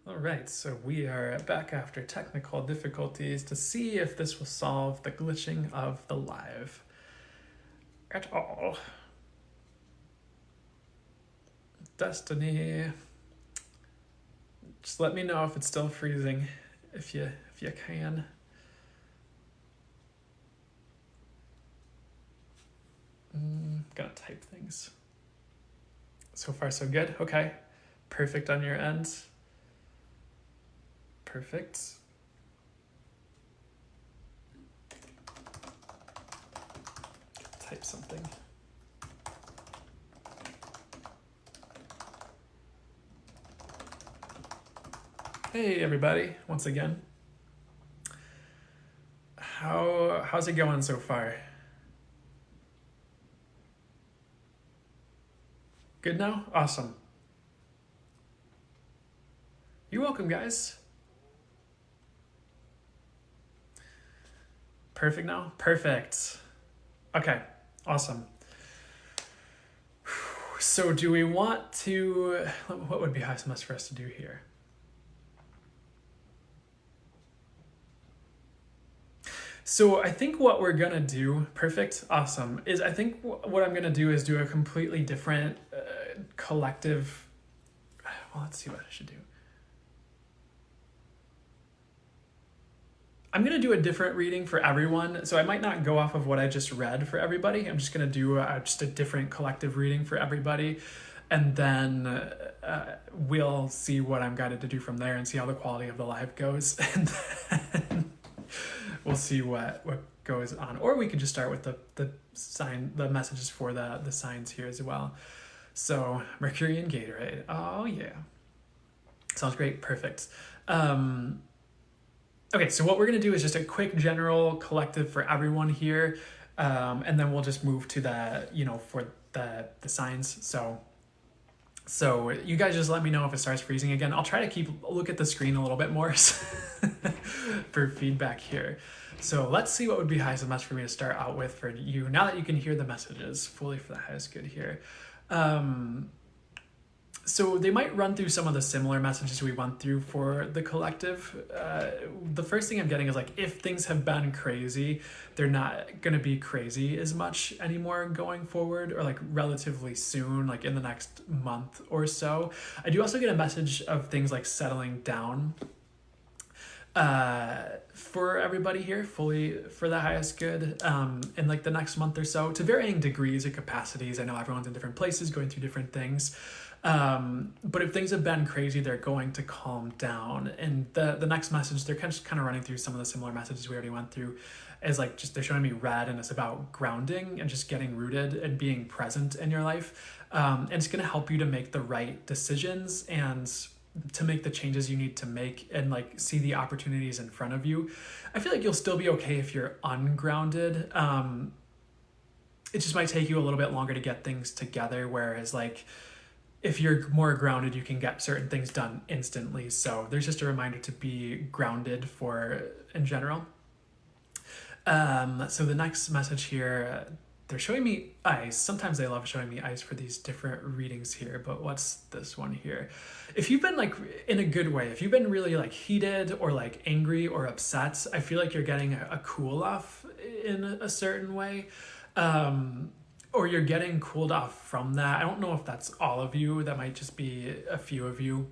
All right, so we are back after technical difficulties to see if this will solve the glitching of the live at all. Destiny, just let me know if it's still freezing, if you can. Gonna type things. So far, so good. Okay, perfect on your end. Perfect. Type something. Hey everybody, once again. How's it going so far? Good now? Awesome. You're welcome, guys. Perfect now? Perfect. Okay, awesome. So do we want to, what would be highest for us to do here? So I think what we're gonna do, perfect, awesome, is I think what I'm gonna do is do a completely different collective, well, let's see what I should do. I'm going to do a different reading for everyone, so I might not go off of what I just read for everybody. I'm just going to do just a different collective reading for everybody, and then we'll see what I'm guided to do from there and see how the quality of the live goes, and then we'll see what goes on. Or we could just start with the messages for the signs here as well. So Mercury and Gatorade. Oh yeah, sounds great. Perfect. Okay, so what we're going to do is just a quick general collective for everyone here, and then we'll just move to for the signs. So you guys just let me know if it starts freezing again. I'll try to look at the screen a little bit more for feedback here. So let's see what would be highest and best for me to start out with for you, now that you can hear the messages fully for the highest good here. So they might run through some of the similar messages we went through for the collective. The first thing I'm getting is if things have been crazy, they're not going to be crazy as much anymore going forward, or relatively soon, in the next month or so. I do also get a message of things settling down for everybody here, fully for the highest good, in the next month or so, to varying degrees and capacities. I know everyone's in different places, going through different things. But if things have been crazy, they're going to calm down. And the next message, they're kind of running through some of the similar messages we already went through, is they're showing me red, and it's about grounding and just getting rooted and being present in your life. And it's going to help you to make the right decisions and to make the changes you need to make, and see the opportunities in front of you. I feel you'll still be okay if you're ungrounded. It just might take you a little bit longer to get things together, whereas if you're more grounded, you can get certain things done instantly. So there's just a reminder to be grounded in general. So the next message here, they're showing me ice. Sometimes they love showing me ice for these different readings here, but what's this one here? If you've been in a good way, if you've been really heated or angry or upset, I feel you're getting a cool off in a certain way. Or you're getting cooled off from that. I don't know if that's all of you. That might just be a few of you.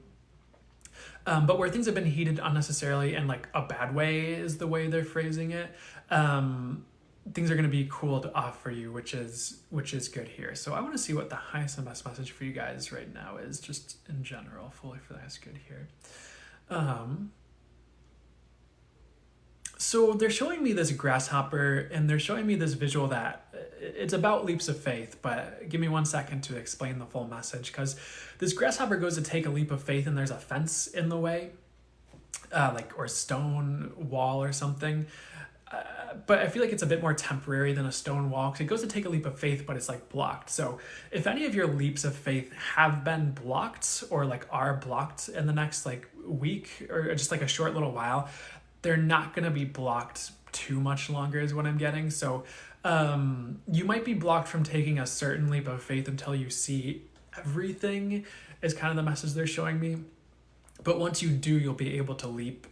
But where things have been heated unnecessarily in a bad way is the way they're phrasing it. Things are going to be cooled off for you, which is good here. So I want to see what the highest and best message for you guys right now is, just in general, fully for the highest good here. So they're showing me this grasshopper, and they're showing me this visual that it's about leaps of faith, but give me 1 second to explain the full message, because this grasshopper goes to take a leap of faith, and there's a fence in the way, or stone wall or something. But I feel it's a bit more temporary than a stone wall, because it goes to take a leap of faith, but it's blocked. So if any of your leaps of faith have been blocked or are blocked in the next week, or just a short little while, they're not going to be blocked too much longer is what I'm getting. So you might be blocked from taking a certain leap of faith until you see everything, is kind of the message they're showing me. But once you do, you'll be able to leap.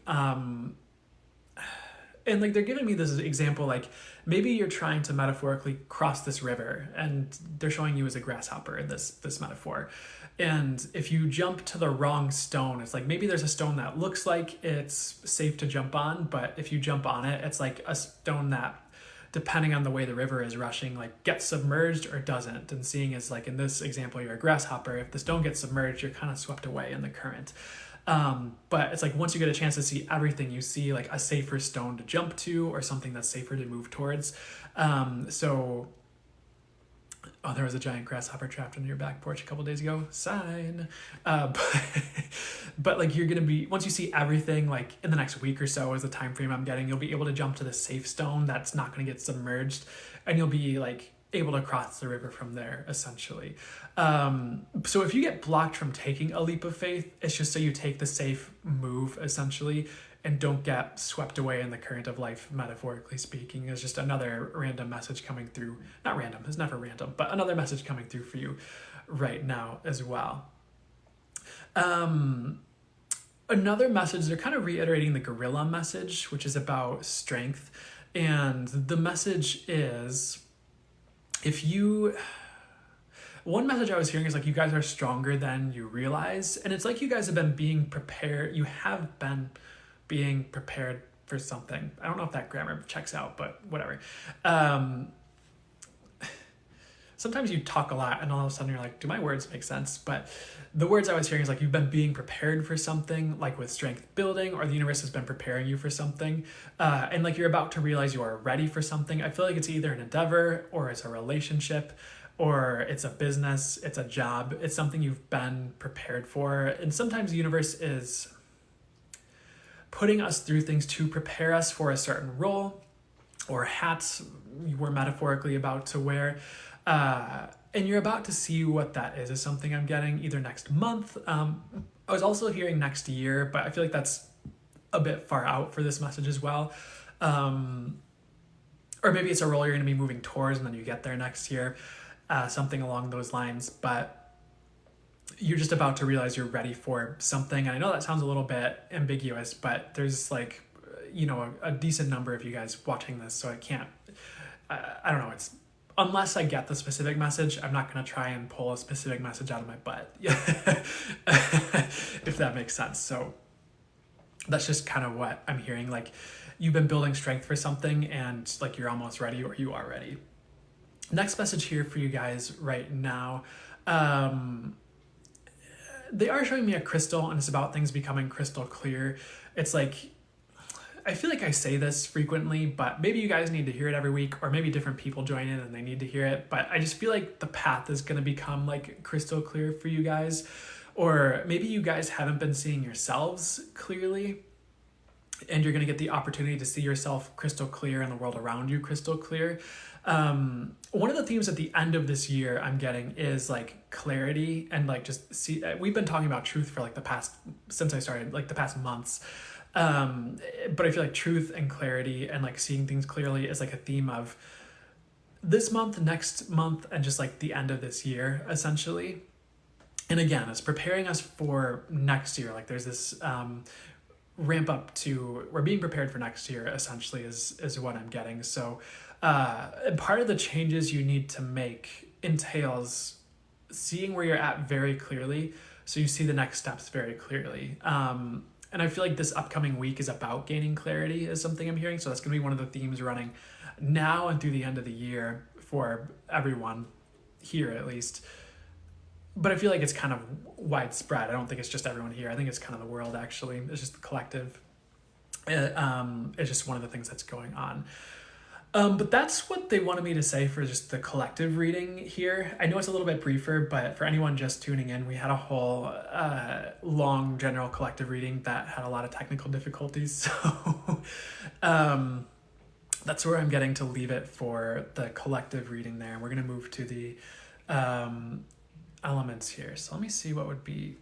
And like they're giving me this example, like maybe you're trying to metaphorically cross this river and they're showing you as a grasshopper in this metaphor. And if you jump to the wrong stone, it's like maybe there's a stone that looks like it's safe to jump on, but if you jump on it, it's like a stone that, depending on the way the river is rushing, like gets submerged or doesn't. And seeing as like in this example, you're a grasshopper, if the stone gets submerged, you're kind of swept away in the current. But it's like once you get a chance to see everything, you see like a safer stone to jump to or something that's safer to move towards. Oh, there was a giant grasshopper trapped on your back porch a couple days ago. Sign. But like you're going to be, once you see everything, like in the next week or so is the time frame I'm getting, you'll be able to jump to the safe stone that's not going to get submerged, and you'll be like able to cross the river from there, essentially. So if you get blocked from taking a leap of faith, it's just so you take the safe move, essentially, and don't get swept away in the current of life, metaphorically speaking. It's just another random message coming through. Not random, it's never random, but another message coming through for you right now as well. Another message, they're kind of reiterating the gorilla message, which is about strength. And the message is, one message I was hearing is like, you guys are stronger than you realize. And it's like you guys have been being prepared. You have been being prepared for something. I don't know if that grammar checks out, but whatever. Sometimes you talk a lot and all of a sudden you're like, do my words make sense? But the words I was hearing is like, you've been being prepared for something, like with strength building, or the universe has been preparing you for something. And like you're about to realize you are ready for something. I feel like it's either an endeavor or it's a relationship or it's a business, it's a job. It's something you've been prepared for. And sometimes the universe is putting us through things to prepare us for a certain role or hats we're metaphorically about to wear. And you're about to see what that is something I'm getting either next month. I was also hearing next year, but I feel like that's a bit far out for this message as well. Or maybe it's a role you're going to be moving towards and then you get there next year, something along those lines. But you're just about to realize you're ready for something. And I know that sounds a little bit ambiguous, but there's like, a decent number of you guys watching this. So I can't, I don't know. Unless I get the specific message, I'm not going to try and pull a specific message out of my butt, if that makes sense. So that's just kind of what I'm hearing. Like you've been building strength for something and like you're almost ready or you are ready. Next message here for you guys right now. They are showing me a crystal and it's about things becoming crystal clear. It's like, I feel like I say this frequently, but maybe you guys need to hear it every week, or maybe different people join in and they need to hear it. But I just feel like the path is going to become like crystal clear for you guys, or maybe you guys haven't been seeing yourselves clearly and you're going to get the opportunity to see yourself crystal clear and the world around you crystal clear. One of the themes at the end of this year I'm getting is like clarity and like just see, we've been talking about truth for like since I started, like the past months. But I feel like truth and clarity and like seeing things clearly is like a theme of this month, next month, and just like the end of this year, essentially. And again, it's preparing us for next year. Like there's this ramp up to, we're being prepared for next year, essentially, is what I'm getting. So part of the changes you need to make entails seeing where you're at very clearly, so you see the next steps very clearly. And I feel like this upcoming week is about gaining clarity is something I'm hearing. So that's going to be one of the themes running now and through the end of the year for everyone here, at least. But I feel like it's kind of widespread. I don't think it's just everyone here. I think it's kind of the world, actually. It's just the collective. It's just one of the things that's going on. But that's what they wanted me to say for just the collective reading here. I know it's a little bit briefer, but for anyone just tuning in, we had a whole long general collective reading that had a lot of technical difficulties. So that's where I'm getting to leave it for the collective reading there. We're going to move to the elements here. So let me see what would be.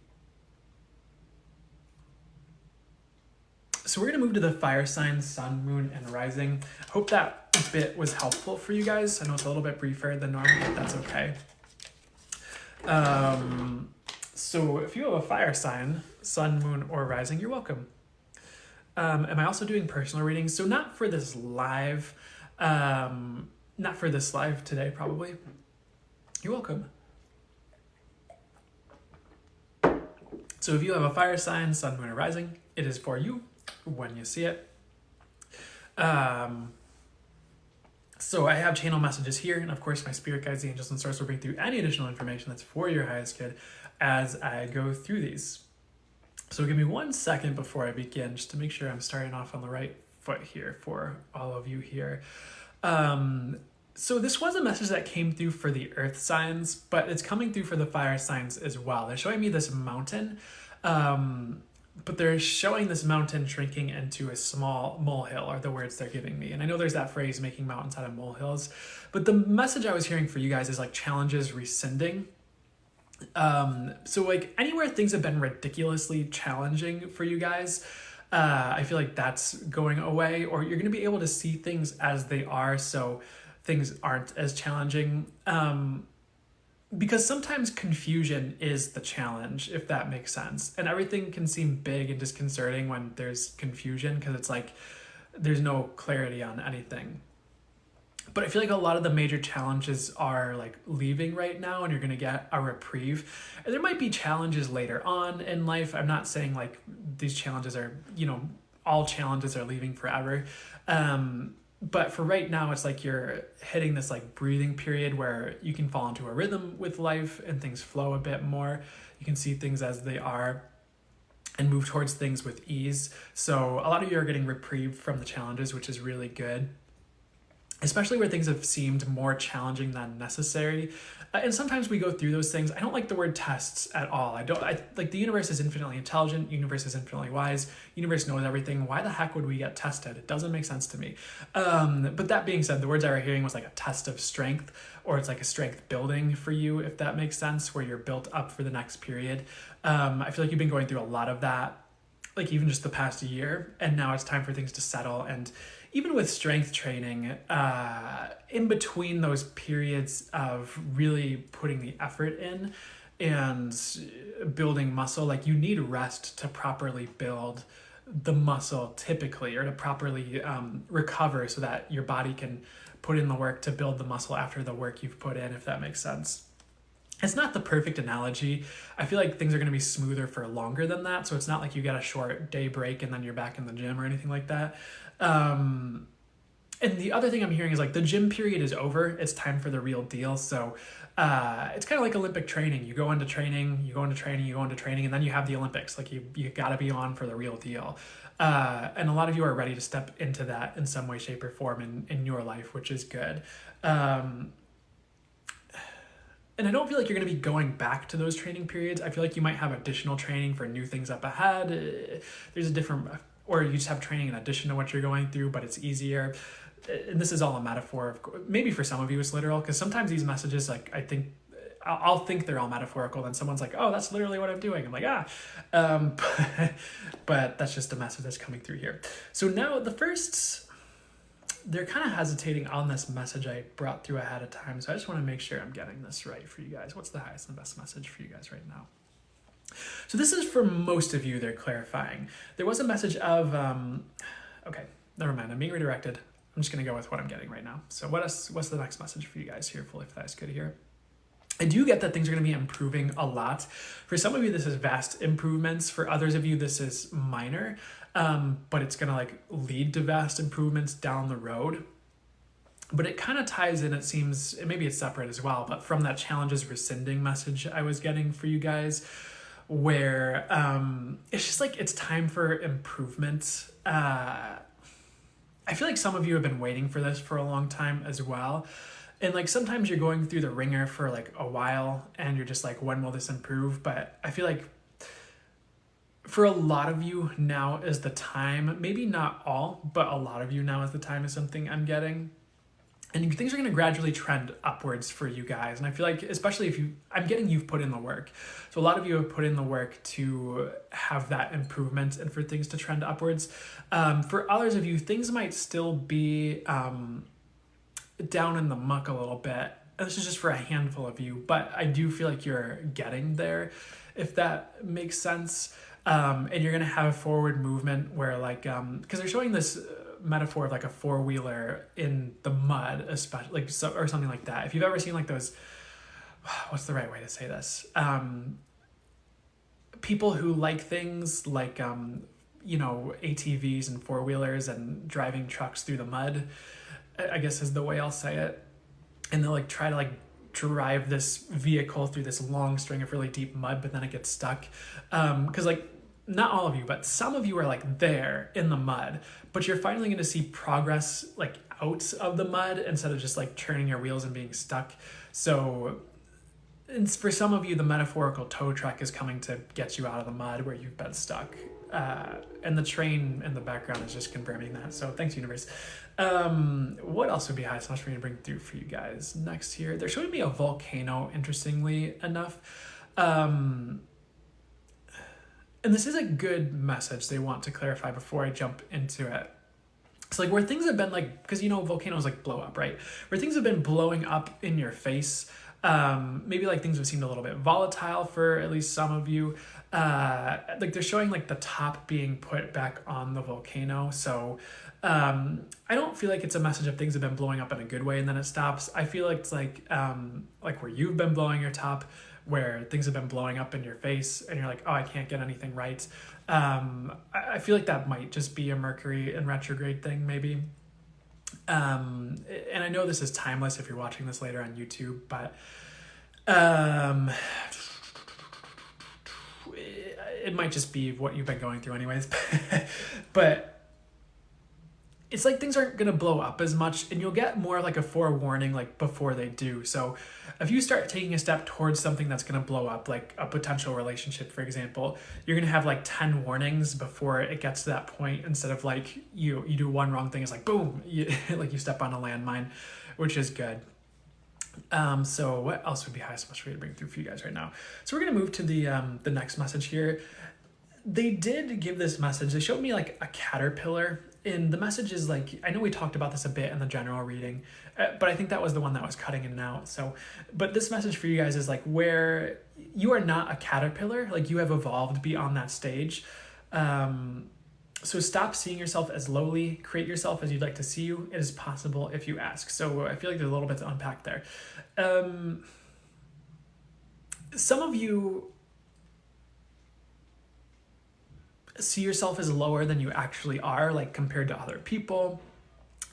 So we're going to move to the fire signs, sun, moon, and rising. Hope that bit was helpful for you guys. I know it's a little bit briefer than normal, but that's okay. So if you have a fire sign, sun, moon, or rising, you're welcome. Am I also doing personal readings? So not for this live, not for this live today, probably. You're welcome. So if you have a fire sign, sun, moon, or rising, it is for you when you see it. So I have channel messages here, and of course my spirit guides, the angels, and stars will bring through any additional information that's for your highest good as I go through these. So give me 1 second before I begin, just to make sure I'm starting off on the right foot here for all of you here. So this was a message that came through for the earth signs, but it's coming through for the fire signs as well. They're showing me this mountain, but they're showing this mountain shrinking into a small molehill, are the words they're giving me. And I know there's that phrase, making mountains out of molehills, but the message I was hearing for you guys is like challenges rescinding. So like anywhere things have been ridiculously challenging for you guys, I feel like that's going away, or you're going to be able to see things as they are, so things aren't as challenging. Because sometimes confusion is the challenge, if that makes sense. And everything can seem big and disconcerting when there's confusion, because it's like there's no clarity on anything. But I feel like a lot of the major challenges are like leaving right now, and you're going to get a reprieve. And there might be challenges later on in life. I'm not saying like these challenges are, all challenges are leaving forever. But for right now, it's like you're hitting this like breathing period where you can fall into a rhythm with life and things flow a bit more. You can see things as they are and move towards things with ease. So a lot of you are getting reprieve from the challenges, which is really good, especially where things have seemed more challenging than necessary. And sometimes we go through those things. I don't like the word tests at all. I like the universe is infinitely intelligent. Universe is infinitely wise. Universe knows everything. Why the heck would we get tested? It doesn't make sense to me. But that being said, the words I were hearing was like a test of strength, or it's like a strength building for you, if that makes sense, where you're built up for the next period. I feel like you've been going through a lot of that, like even just the past year, and now it's time for things to settle. And even with strength training, in between those periods of really putting the effort in and building muscle, like you need rest to properly build the muscle typically, or to properly recover so that your body can put in the work to build the muscle after the work you've put in, if that makes sense. It's not the perfect analogy. I feel like things are going to be smoother for longer than that. So it's not like you get a short day break and then you're back in the gym or anything like that. And the other thing I'm hearing is like the gym period is over. It's time for the real deal. So it's kind of like Olympic training. You go into training, and then you have the Olympics. Like you got to be on for the real deal. And a lot of you are ready to step into that in some way, shape, or form in your life, which is good. And I don't feel like you're going to be going back to those training periods. I feel like you might have additional training for new things up ahead. There's a different, or you just have training in addition to what you're going through, but it's easier. And this is all a metaphor. Maybe for some of you it's literal, because sometimes these messages, like I'll think they're all metaphorical, then someone's like, oh, that's literally what I'm doing. I'm like, but that's just a message that's coming through here. So now they're kind of hesitating on this message I brought through ahead of time. So I just want to make sure I'm getting this right for you guys. What's the highest and best message for you guys right now? So this is for most of you, they're clarifying. There was a message of, okay, never mind. I'm being redirected. I'm just going to go with what I'm getting right now. So what's the next message for you guys here? Fully, if that's good to hear. I do get that things are going to be improving a lot. For some of you, this is vast improvements. For others of you, this is minor, but it's going to like lead to vast improvements down the road. But it kind of ties in, it seems, maybe it's separate as well, but from that challenges rescinding message I was getting for you guys, where it's just like it's time for improvement. I feel like some of you have been waiting for this for a long time as well. And like sometimes you're going through the ringer for like a while and you're just like, when will this improve? But I feel like for a lot of you now is the time, maybe not all, but a lot of you now is the time, is something I'm getting. And things are going to gradually trend upwards for you guys. And I feel like, especially if I'm getting you've put in the work. So a lot of you have put in the work to have that improvement and for things to trend upwards. For others of you, things might still be down in the muck a little bit. This is just for a handful of you, but I do feel like you're getting there. if that makes sense. And you're going to have a forward movement where like, because they're showing this metaphor of like a four-wheeler in the mud, especially like, so, or something like that. If you've ever seen like those, what's the right way to say this? People who like things like, ATVs and four-wheelers and driving trucks through the mud, I guess is the way I'll say it. And they'll like try to like drive this vehicle through this long string of really deep mud, but then it gets stuck. Because like, not all of you, but some of you are like there in the mud, but you're finally going to see progress like out of the mud instead of just like turning your wheels and being stuck. So and for some of you, the metaphorical tow truck is coming to get you out of the mud where you've been stuck. And the train in the background is just confirming that. So thanks, universe. What else would be high so much for me to bring through for you guys next here? They're showing me a volcano, interestingly enough. And this is a good message they want to clarify before I jump into it. So like where things have been like, because volcanoes like blow up, right? Where things have been blowing up in your face, maybe like things have seemed a little bit volatile for at least some of you. Like they're showing like the top being put back on the volcano. So I don't feel like it's a message of things have been blowing up in a good way and then it stops. I feel like it's like where you've been blowing your top, where things have been blowing up in your face and you're like, oh, I can't get anything right. I feel like that might just be a Mercury in retrograde thing, maybe. And I know this is timeless if you're watching this later on YouTube, but it might just be what you've been going through anyways. But it's like things aren't going to blow up as much and you'll get more like a forewarning like before they do. So if you start taking a step towards something that's going to blow up, like a potential relationship, for example, you're going to have like 10 warnings before it gets to that point, instead of like you do one wrong thing, it's like boom, like you step on a landmine, which is good. So what else would be high so much for me to bring through for you guys right now? So we're going to move to the next message here. They did give this message. They showed me like a caterpillar. And the message is like, I know we talked about this a bit in the general reading, but I think that was the one that was cutting in and out. So, but this message for you guys is like where you are not a caterpillar, like you have evolved beyond that stage. So stop seeing yourself as lowly, create yourself as you'd like to see you. It is possible if you ask. So I feel like there's a little bit to unpack there. Some of you see yourself as lower than you actually are, like compared to other people,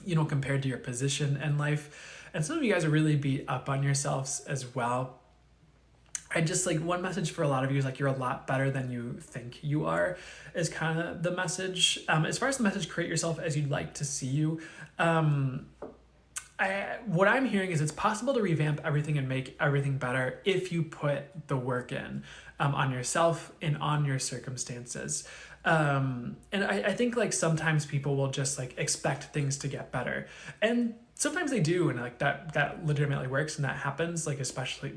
compared to your position in life. And some of you guys are really beat up on yourselves as well. I just like one message for a lot of you is like you're a lot better than you think you are is kind of the message. As far as the message, create yourself as you'd like to see you. What I'm hearing is it's possible to revamp everything and make everything better if you put the work in on yourself and on your circumstances. And I think like sometimes people will just like expect things to get better, and sometimes they do, and like that legitimately works and that happens, like especially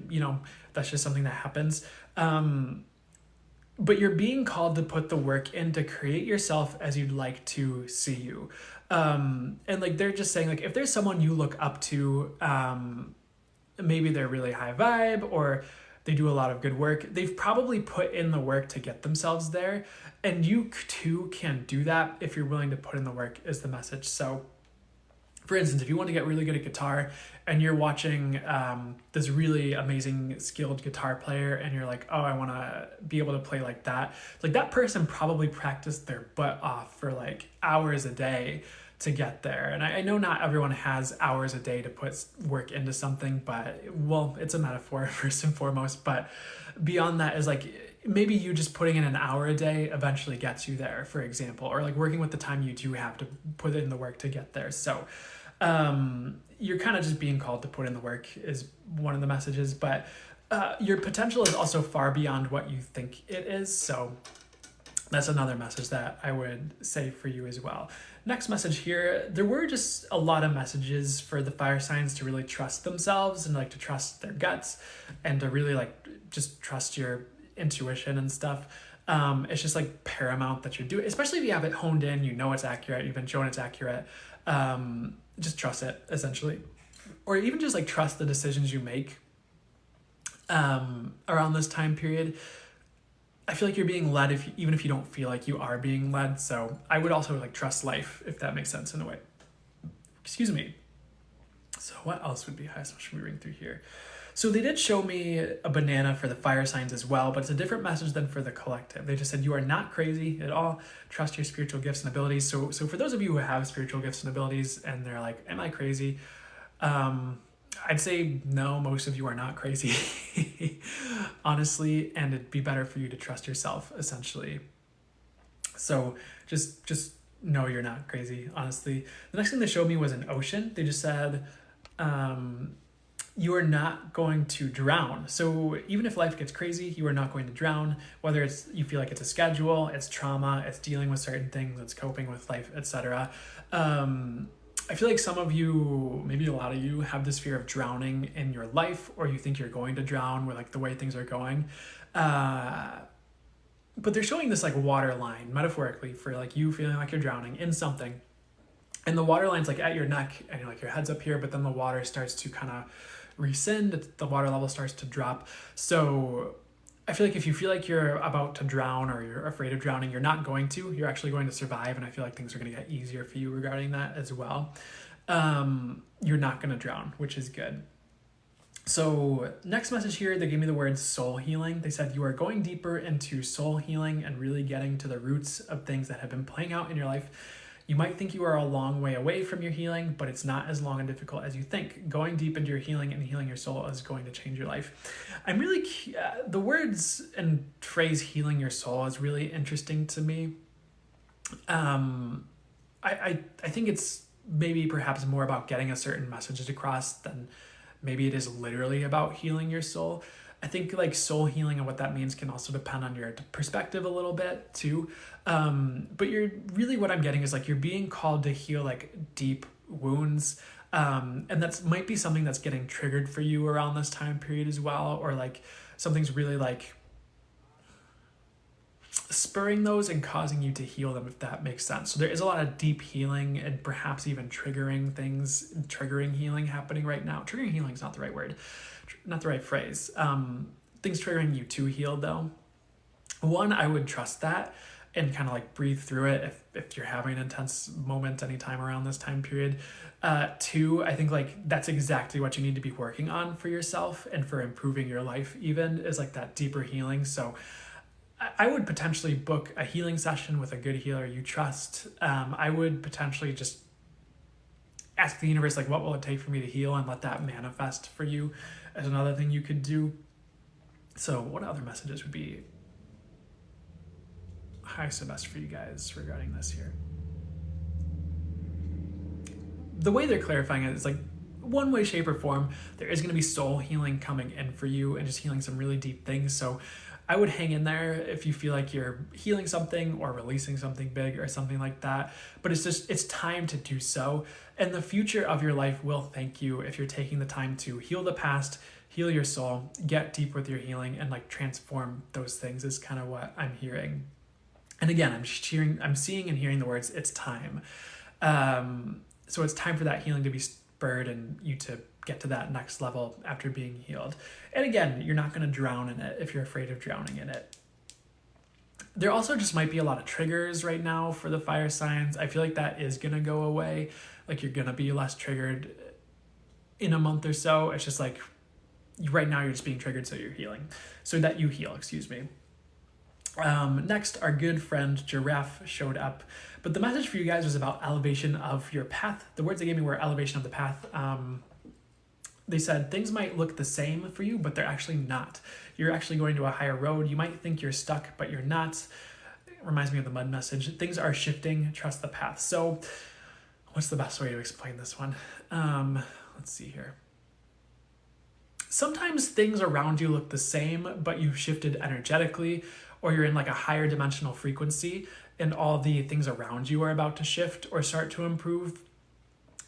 that's just something that happens. But you're being called to put the work in to create yourself as you'd like to see you. And like they're just saying like if there's someone you look up to, maybe they're really high vibe or they do a lot of good work, they've probably put in the work to get themselves there, and you too can do that if you're willing to put in the work, is the message. So for instance, if you want to get really good at guitar and you're watching this really amazing skilled guitar player and you're like, oh, I want to be able to play like that person probably practiced their butt off for like hours a day to get there. And I know not everyone has hours a day to put work into something, but well, it's a metaphor first and foremost. But beyond that is like maybe you just putting in an hour a day eventually gets you there, for example, or like working with the time you do have to put in the work to get there. So you're kind of just being called to put in the work is one of the messages, but your potential is also far beyond what you think it is. So that's another message that I would say for you as well. Next message here, there were just a lot of messages for the fire signs to really trust themselves and like to trust their guts and to really like just trust your intuition and stuff. It's just like paramount that you're doing, especially if you have it honed in, it's accurate, you've been shown it's accurate. Just trust it essentially, or even just like trust the decisions you make around this time period. I feel like you're being led even if you don't feel like you are being led. So I would also like trust life, if that makes sense in a way. Excuse me. So what else would be highest? Should we ring through here? So they did show me a banana for the fire signs as well, but it's a different message than for the collective. They just said, you are not crazy at all. Trust your spiritual gifts and abilities. So for those of you who have spiritual gifts and abilities and they're like, am I crazy? I'd say no, most of you are not crazy, honestly, and it'd be better for you to trust yourself, essentially. So just know you're not crazy, honestly. The next thing they showed me was an ocean. They just said, you are not going to drown. So even if life gets crazy, you are not going to drown, whether it's you feel like it's a schedule, it's trauma, it's dealing with certain things, it's coping with life, etc. I feel like some of you, maybe a lot of you, have this fear of drowning in your life, or you think you're going to drown with like the way things are going. But they're showing this like water line metaphorically for like you feeling like you're drowning in something. And the water line's like at your neck and you're like your head's up here, but then the water starts to kind of rescind, the water level starts to drop. So I feel like if you feel like you're about to drown or you're afraid of drowning, you're not going to. You're actually going to survive, and I feel like things are going to get easier for you regarding that as well. You're not going to drown, which is good. So next message here, they gave me the word soul healing. They said you are going deeper into soul healing and really getting to the roots of things that have been playing out in your life. You might think you are a long way away from your healing, but it's not as long and difficult as you think. Going deep into your healing and healing your soul is going to change your life. I'm really, the words and phrase healing your soul is really interesting to me. I think it's maybe perhaps more about getting a certain message across than maybe it is literally about healing your soul. I think like soul healing and what that means can also depend on your perspective a little bit too. But you're really, what I'm getting is like you're being called to heal like deep wounds. And that's might be something that's getting triggered for you around this time period as well. Or like something's really like spurring those and causing you to heal them, if that makes sense. So there is a lot of deep healing and perhaps even triggering healing happening right now. Triggering healing is not the right word, not the right phrase. Things triggering you to heal though. One, I would trust that and kind of like breathe through it if you're having an intense moment anytime around this time period. Two, I think like that's exactly what you need to be working on for yourself and for improving your life even, is like that deeper healing. So I would potentially book a healing session with a good healer you trust. I would potentially just ask the universe, like, what will it take for me to heal, and let that manifest for you as another thing you could do. So what other messages would be highest and best for you guys regarding this here? The way they're clarifying it is like one way, shape, or form, there is going to be soul healing coming in for you and just healing some really deep things. So I would hang in there if you feel like you're healing something or releasing something big or something like that. But it's time to do so. And the future of your life will thank you if you're taking the time to heal the past, heal your soul, get deep with your healing, and like transform those things is kind of what I'm hearing. And again, I'm seeing and hearing the words, it's time. So it's time for that healing to be spurred and you to get to that next level after being healed. And again, you're not going to drown in it if you're afraid of drowning in it. There also just might be a lot of triggers right now for the fire signs. I feel like that is going to go away. Like you're going to be less triggered in a month or so. It's just like right now you're just being triggered, so you're healing. So that you heal, excuse me. Next, our good friend Giraffe showed up. But the message for you guys was about elevation of your path. The words they gave me were elevation of the path. They said things might look the same for you, but they're actually not. You're actually going to a higher road. You might think you're stuck, but you're not. It reminds me of the mud message. Things are shifting. Trust the path. So what's the best way to explain this one? Let's see here. Sometimes things around you look the same, but you've shifted energetically, or you're in like a higher dimensional frequency and all the things around you are about to shift or start to improve.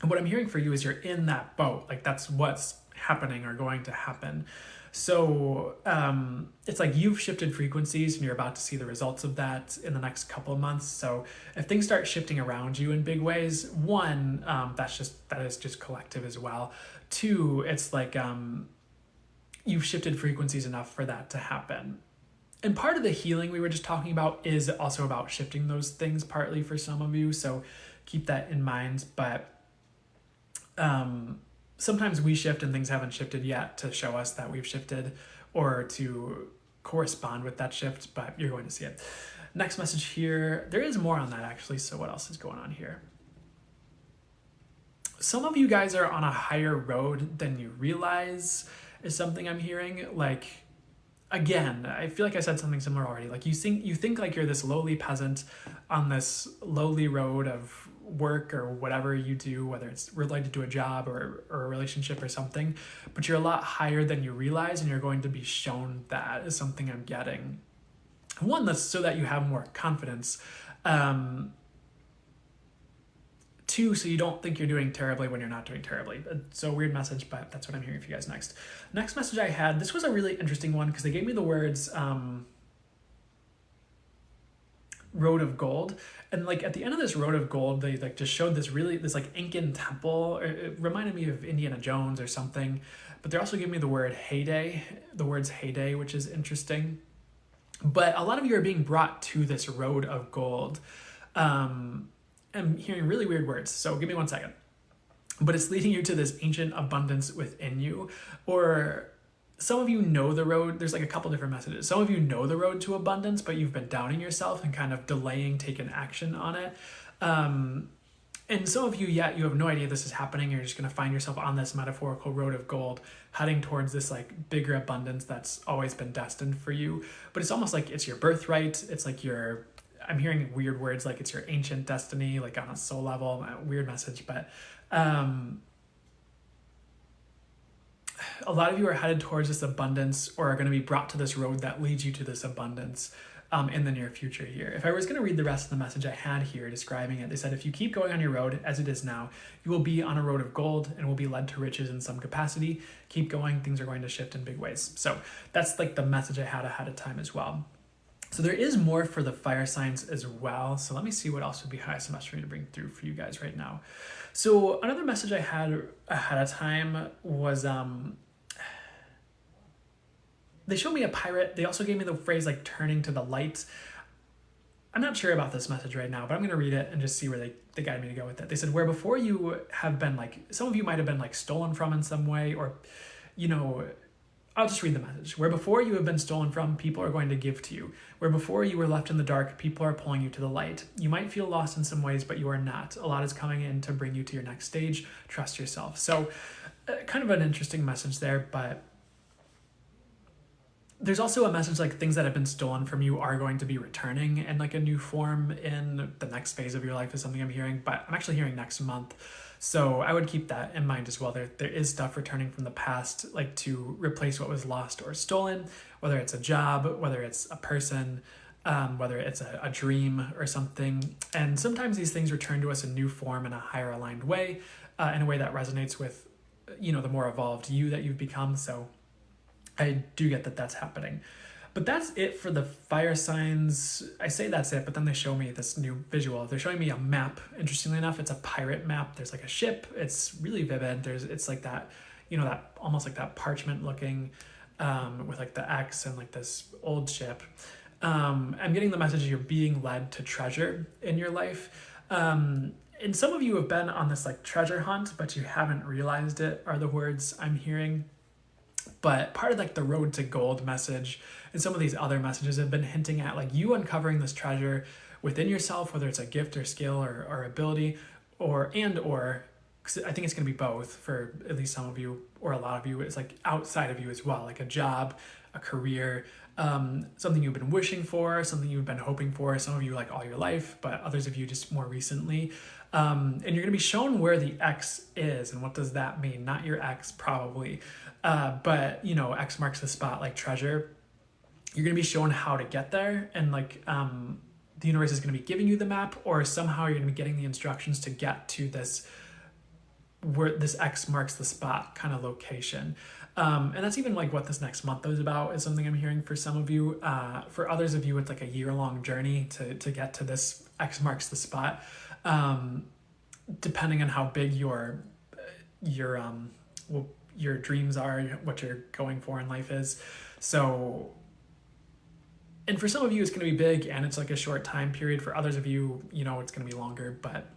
And what I'm hearing for you is you're in that boat. Like that's what's happening or going to happen. So it's like you've shifted frequencies and you're about to see the results of that in the next couple of months. So if things start shifting around you in big ways, one, that is just collective as well. Two, it's like you've shifted frequencies enough for that to happen. And part of the healing we were just talking about is also about shifting those things partly for some of you. So keep that in mind. But sometimes we shift and things haven't shifted yet to show us that we've shifted or to correspond with that shift, but you're going to see it. Next message here. There is more on that actually. So what else is going on here? Some of you guys are on a higher road than you realize is something I'm hearing. Like, again, I feel like I said something similar already. Like you think like you're this lowly peasant on this lowly road of work or whatever you do, whether it's related to a job or a relationship or something, but you're a lot higher than you realize, and you're going to be shown that is something I'm getting. One, that's so that you have more confidence. Two, so you don't think you're doing terribly when you're not doing terribly. So weird message, but that's what I'm hearing for you guys next. Next message I had, this was a really interesting one because they gave me the words road of gold. And like at the end of this road of gold, they like just showed this like Incan temple. It reminded me of Indiana Jones or something. But they're also giving me the words heyday, which is interesting. But a lot of you are being brought to this road of gold. I'm hearing really weird words, so give me 1 second. But it's leading you to this ancient abundance within you. Or some of you know the road. There's like a couple different messages. Some of you know the road to abundance, but you've been doubting yourself and kind of delaying taking action on it. And some of you, you have no idea this is happening. You're just going to find yourself on this metaphorical road of gold, heading towards this like bigger abundance that's always been destined for you. But it's almost like it's your birthright. It's like I'm hearing weird words like it's your ancient destiny, like on a soul level, weird message. But a lot of you are headed towards this abundance or are going to be brought to this road that leads you to this abundance in the near future here. If I was going to read the rest of the message I had here describing it, they said, if you keep going on your road as it is now, you will be on a road of gold and will be led to riches in some capacity. Keep going. Things are going to shift in big ways. So that's like the message I had ahead of time as well. So there is more for the fire signs as well. So let me see what else would be highest message for me to bring through for you guys right now. So another message I had ahead of time was, they showed me a pirate. They also gave me the phrase like turning to the light. I'm not sure about this message right now, but I'm going to read it and just see where they guide me to go with it. They said, where before you have been like, some of you might have been like stolen from in some way, or, I'll just read the message. Where before you have been stolen from, people are going to give to you. Where before you were left in the dark, people are pulling you to the light. You might feel lost in some ways, but you are not. A lot is coming in to bring you to your next stage. Trust yourself. So kind of an interesting message there, but there's also a message like things that have been stolen from you are going to be returning in like a new form in the next phase of your life is something I'm hearing, but I'm actually hearing next month. So I would keep that in mind as well. There is stuff returning from the past, like to replace what was lost or stolen, whether it's a job, whether it's a person, whether it's a dream or something. And sometimes these things return to us in new form in a higher aligned way, in a way that resonates with, the more evolved you that you've become. So I do get that that's happening. But that's it for the fire signs. I say that's it, but then they show me this new visual. They're showing me a map. Interestingly enough, it's a pirate map. There's like a ship. It's really vivid. It's like that, that almost like that parchment looking with like the X and like this old ship. I'm getting the message you're being led to treasure in your life. And some of you have been on this like treasure hunt, but you haven't realized it are the words I'm hearing. But part of like the road to gold message and some of these other messages have been hinting at like you uncovering this treasure within yourself, whether it's a gift or skill or ability or 'cause I think it's going to be both for at least some of you or a lot of you. It's like outside of you as well, like a job, a career, something you've been wishing for, something you've been hoping for. Some of you like all your life, but others of you just more recently. And you're going to be shown where the X is. And what does that mean? Not your X probably. But X marks the spot, like treasure. You're going to be shown how to get there. And like, the universe is going to be giving you the map, or somehow you're going to be getting the instructions to get to this, where this X marks the spot kind of location. And that's even like what this next month is about, is something I'm hearing for some of you. For others of you, it's like a year-long journey to get to this X marks the spot. Depending on how big your dreams are, what you're going for in life is. So And for some of you, it's going to be big and it's like a short time period. For others of you, you know, it's going to be longer, but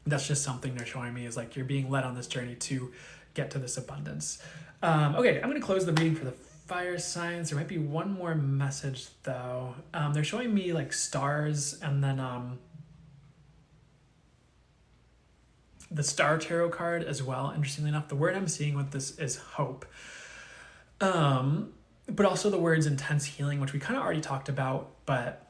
that's just something they're showing me is like you're being led on this journey to get to this abundance. Okay, I'm going to close the reading for the fire signs. There might be one more message though. They're showing me like stars and then the star tarot card as well. Interestingly enough, the word I'm seeing with this is hope. But also the words intense healing, which we kind of already talked about, but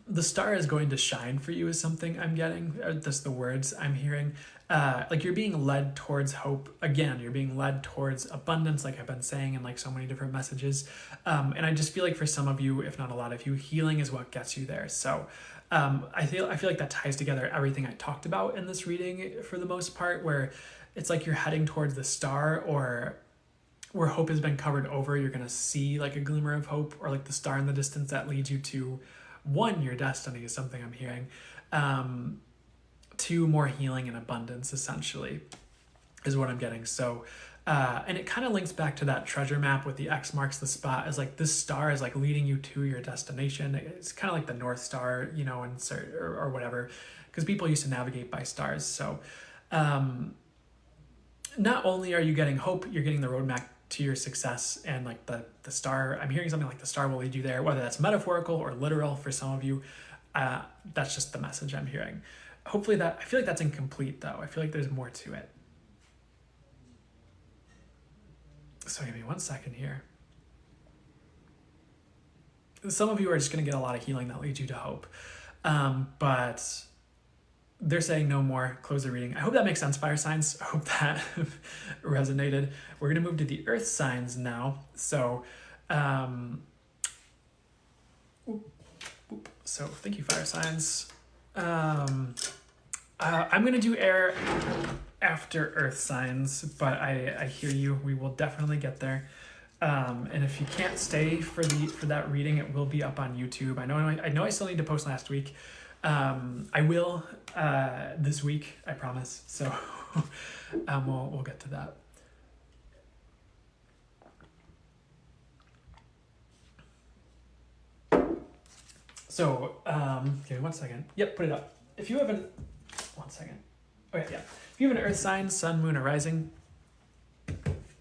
the star is going to shine for you is something I'm getting. That's the words I'm hearing. Like you're being led towards hope. Again, you're being led towards abundance, like I've been saying in like so many different messages. And I just feel like for some of you, if not a lot of you, healing is what gets you there. So I feel like that ties together everything I talked about in this reading for the most part, where it's like you're heading towards the star, or where hope has been covered over, you're going to see like a glimmer of hope, or like the star in the distance that leads you to your destiny is something I'm hearing, to more healing and abundance essentially is what I'm getting. So, and it kind of links back to that treasure map with the X marks the spot, as like this star is like leading you to your destination. It's kind of like the North Star, you know, or whatever, because people used to navigate by stars. So, not only are you getting hope, you're getting the roadmap to your success, and like the star, I'm hearing something like the star will lead you there, whether that's metaphorical or literal for some of you. That's just the message I'm hearing. Hopefully that, I feel like that's incomplete though. I feel like there's more to it. So give me 1 second here. Some of you are just going to get a lot of healing that leads you to hope. But they're saying no more, close the reading. I hope that makes sense, fire signs. I hope that resonated. We're going to move to the earth signs now. So, so thank you, fire signs. I'm going to do air after earth signs, but I hear you. We will definitely get there. And if you can't stay for that reading, it will be up on YouTube. I know I still need to post last week. I will this week, I promise. So we'll get to that. So give me 1 second. Yep, put it up. If you have 1 second. Okay, yeah. If you have an earth sign, sun, moon, or rising,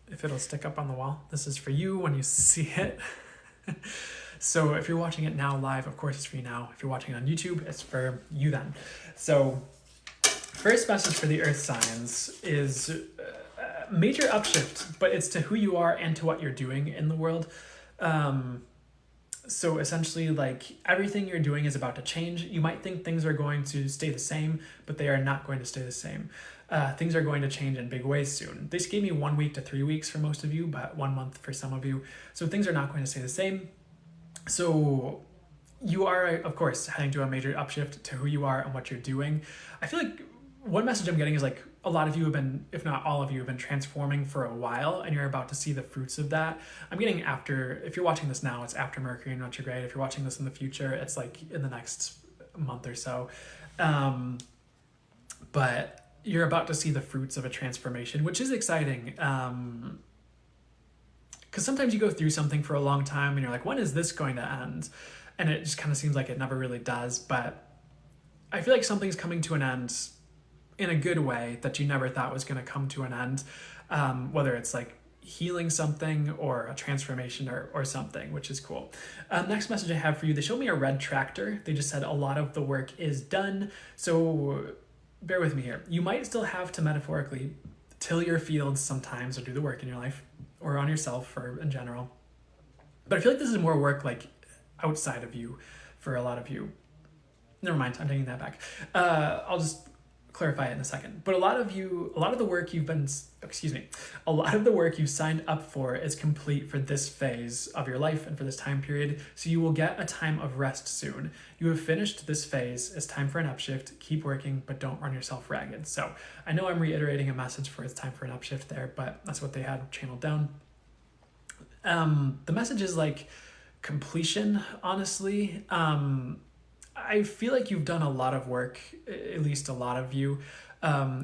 if it'll stick up on the wall, this is for you when you see it. So if you're watching it now live, of course it's for you now. If you're watching it on YouTube, it's for you then. So first message for the earth signs is major upshift, but it's to who you are and to what you're doing in the world. So essentially, like, everything you're doing is about to change. You might think things are going to stay the same, but they are not going to stay the same. Things are going to change in big ways soon. This gave me 1 week to 3 weeks for most of you, but 1 month for some of you. So things are not going to stay the same. So you are, of course, heading to a major upshift to who you are and what you're doing. I feel like one message I'm getting is like a lot of you have been, if not all of you, have been transforming for a while, and you're about to see the fruits of that. I'm getting after, if you're watching this now, it's after Mercury in retrograde. If you're watching this in the future, it's like in the next month or so. But you're about to see the fruits of a transformation, which is exciting. Because sometimes you go through something for a long time and you're like, when is this going to end? And it just kind of seems like it never really does. But I feel like something's coming to an end in a good way that you never thought was going to come to an end. Whether it's like healing something or a transformation or something, which is cool. Next message I have for you, they showed me a red tractor. They just said a lot of the work is done. So bear with me here. You might still have to metaphorically till your fields sometimes or do the work in your life or on yourself or in general. But I feel like this is more work like outside of you for a lot of you. Never mind, I'm taking that back. I'll just clarify it in a second. But a lot of the work you've signed up for is complete for this phase of your life and for this time period. So you will get a time of rest soon. You have finished this phase. It's time for an upshift. Keep working, but don't run yourself ragged. So I know I'm reiterating a message for it's time for an upshift there, but that's what they had channeled down. The message is like completion, honestly. I feel like you've done a lot of work, at least a lot of you.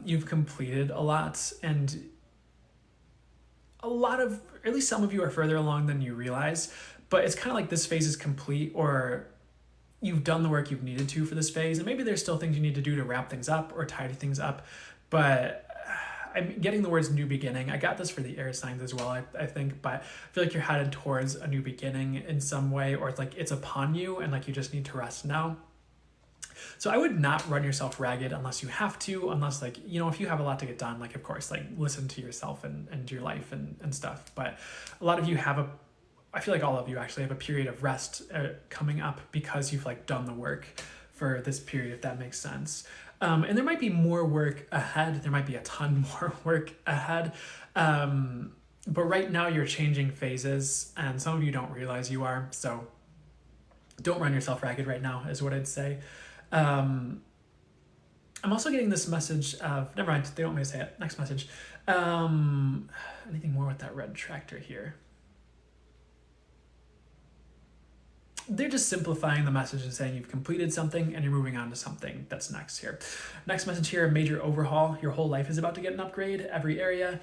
You've completed a lot, and at least some of you are further along than you realize, but it's kind of like this phase is complete, or you've done the work you've needed to for this phase, and maybe there's still things you need to do to wrap things up or tidy things up. But I'm getting the words new beginning. I got this for the air signs as well, I think, but I feel like you're headed towards a new beginning in some way, or it's like it's upon you and like you just need to rest now. So I would not run yourself ragged unless you have to, unless like, you know, if you have a lot to get done, like of course, like listen to yourself and your life and stuff. But a lot of you have I feel like all of you actually have a period of rest coming up because you've like done the work for this period, if that makes sense. And there might be more work ahead. There might be a ton more work ahead. But right now you're changing phases, and some of you don't realize you are. So don't run yourself ragged right now is what I'd say. I'm also getting this message of, never mind, they don't want me to say it. Next message. Anything more with that red tractor here? They're just simplifying the message and saying you've completed something and you're moving on to something that's next here. Next message here, major overhaul. Your whole life is about to get an upgrade, every area.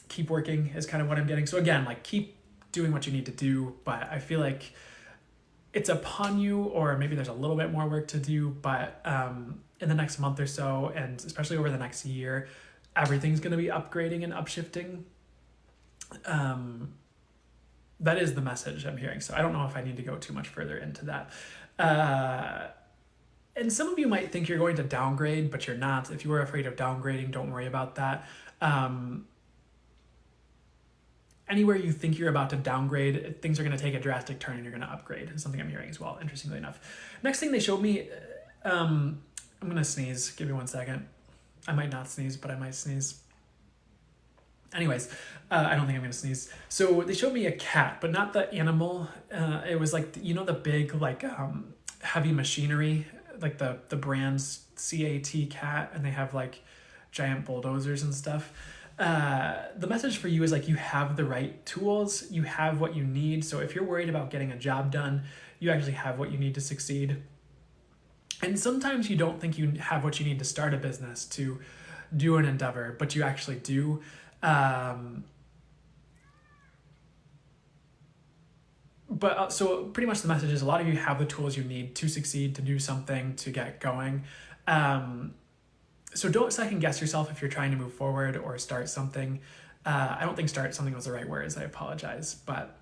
Keep working is kind of what I'm getting. So again, like keep doing what you need to do, but I feel like it's upon you, or maybe there's a little bit more work to do, but in the next month or so, and especially over the next year, everything's going to be upgrading and upshifting. That is the message I'm hearing. So I don't know if I need to go too much further into that. And some of you might think you're going to downgrade, but you're not. If you were afraid of downgrading, don't worry about that. Anywhere you think you're about to downgrade, things are going to take a drastic turn and you're going to upgrade. Is something I'm hearing as well, interestingly enough. Next thing they showed me, I'm going to sneeze. Give me 1 second. I might not sneeze, but I might sneeze. Anyways, I don't think I'm going to sneeze. So they showed me a cat, but not the animal. It was like, you know, the big, like, heavy machinery, like the brand's CAT cat, and they have like giant bulldozers and stuff. The message for you is like, you have the right tools, you have what you need. So if you're worried about getting a job done, you actually have what you need to succeed. And sometimes you don't think you have what you need to start a business, to do an endeavor, but you actually do. So pretty much the message is a lot of you have the tools you need to succeed, to do something, to get going. So don't second guess yourself if you're trying to move forward or start something. I don't think start something was the right words. I apologize, but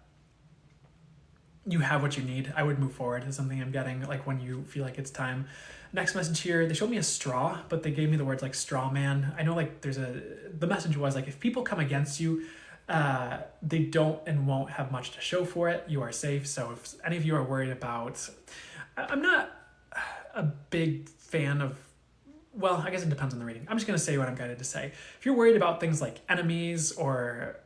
you have what you need. I would move forward is something I'm getting, like when you feel like it's time. Next message here, they showed me a straw, but they gave me the words like straw man. I know like the message was like, if people come against you, they don't and won't have much to show for it. You are safe. So if any of you are worried about, I'm not a big fan of, well, I guess it depends on the reading. I'm just going to say what I'm guided to say. If you're worried about things like enemies, or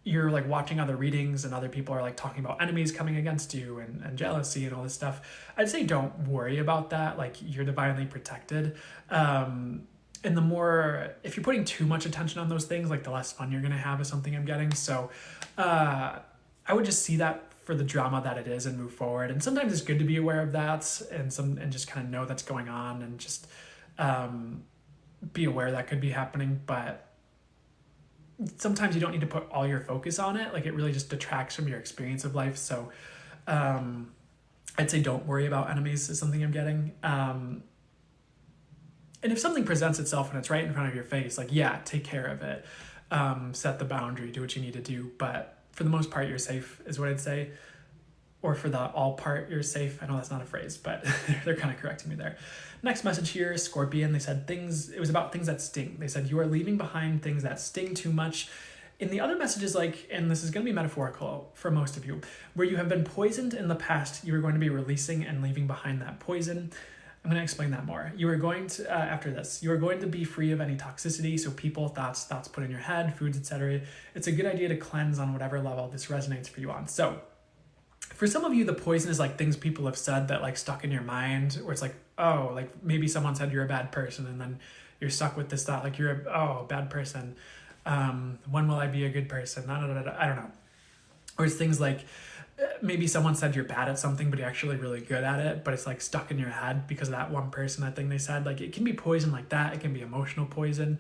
you're like watching other readings and other people are like talking about enemies coming against you and jealousy and all this stuff, I'd say don't worry about that. Like, you're divinely protected. And the more, if you're putting too much attention on those things, like the less fun you're going to have is something I'm getting. So I would just see that for the drama that it is and move forward. And sometimes it's good to be aware of that and just kind of know that's going on and just be aware that could be happening. But sometimes you don't need to put all your focus on it. Like, it really just detracts from your experience of life. So I'd say don't worry about enemies is something I'm getting. And if something presents itself and it's right in front of your face, like, yeah, take care of it. Set the boundary, do what you need to do. But for the most part, you're safe is what I'd say. Or for the all part, you're safe. I know that's not a phrase, but they're kind of correcting me there. Next message here, Scorpion. They said it was about things that sting. They said you are leaving behind things that sting too much. In the other messages, like, and this is going to be metaphorical for most of you, where you have been poisoned in the past, you are going to be releasing and leaving behind that poison. I'm going to explain that more. You are going to, after this, you are going to be free of any toxicity. So people, thoughts put in your head, foods, etc. It's a good idea to cleanse on whatever level this resonates for you on. So for some of you, the poison is like things people have said that like stuck in your mind, where it's like, oh, like maybe someone said you're a bad person, and then you're stuck with this thought, like you're a bad person. When will I be a good person? I don't know. Or it's things like, maybe someone said you're bad at something, but you're actually really good at it, but it's like stuck in your head because of that one person, that thing they said. Like, it can be poison like that. It can be emotional poison.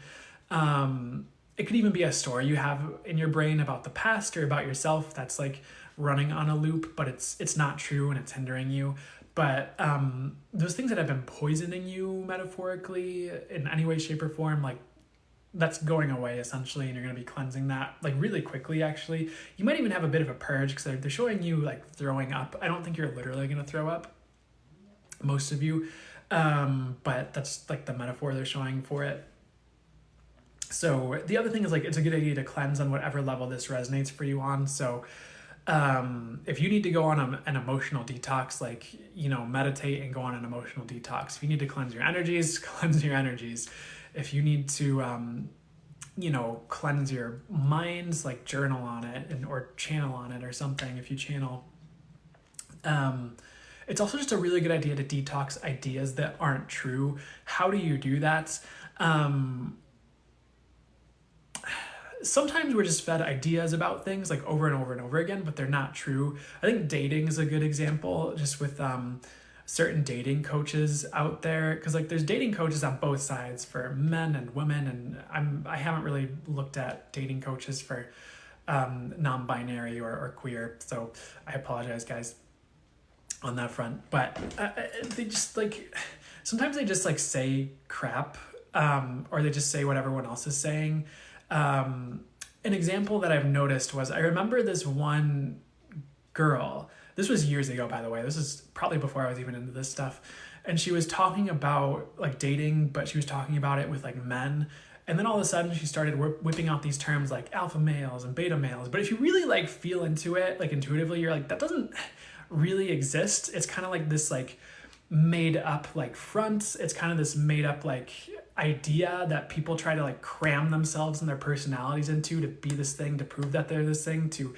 It could even be a story you have in your brain about the past or about yourself that's like running on a loop, but it's not true and it's hindering you. But those things that have been poisoning you metaphorically in any way, shape, or form, like that's going away essentially, and you're going to be cleansing that like really quickly. Actually, you might even have a bit of a purge because they're showing you like throwing up. I don't think you're literally going to throw up, most of you, but that's like the metaphor they're showing for it. So the other thing is like it's a good idea to cleanse on whatever level this resonates for you on. So if you need to go on an emotional detox, like, you know, meditate and go on an emotional detox. If you need to cleanse your energies, cleanse your energies. If you need to, you know, cleanse your minds, like journal on it or channel on it or something. If you channel, it's also just a really good idea to detox ideas that aren't true. How do you do that? Sometimes we're just fed ideas about things like over and over and over again, but they're not true. I think dating is a good example, just with certain dating coaches out there, because like there's dating coaches on both sides for men and women, and I haven't really looked at dating coaches for non-binary or queer, so I apologize, guys, on that front. But they just like sometimes they just like say crap, or they just say what everyone else is saying. An example that I've noticed was, I remember this one girl, this was years ago, by the way, this is probably before I was even into this stuff, and she was talking about like dating, but she was talking about it with like men, and then all of a sudden she started whipping out these terms like alpha males and beta males, but if you really like feel into it, like intuitively, you're like, that doesn't really exist. It's kind of like this like made up like front, it's kind of this made up like idea that people try to like cram themselves and their personalities into to be this thing, to prove that they're this thing, to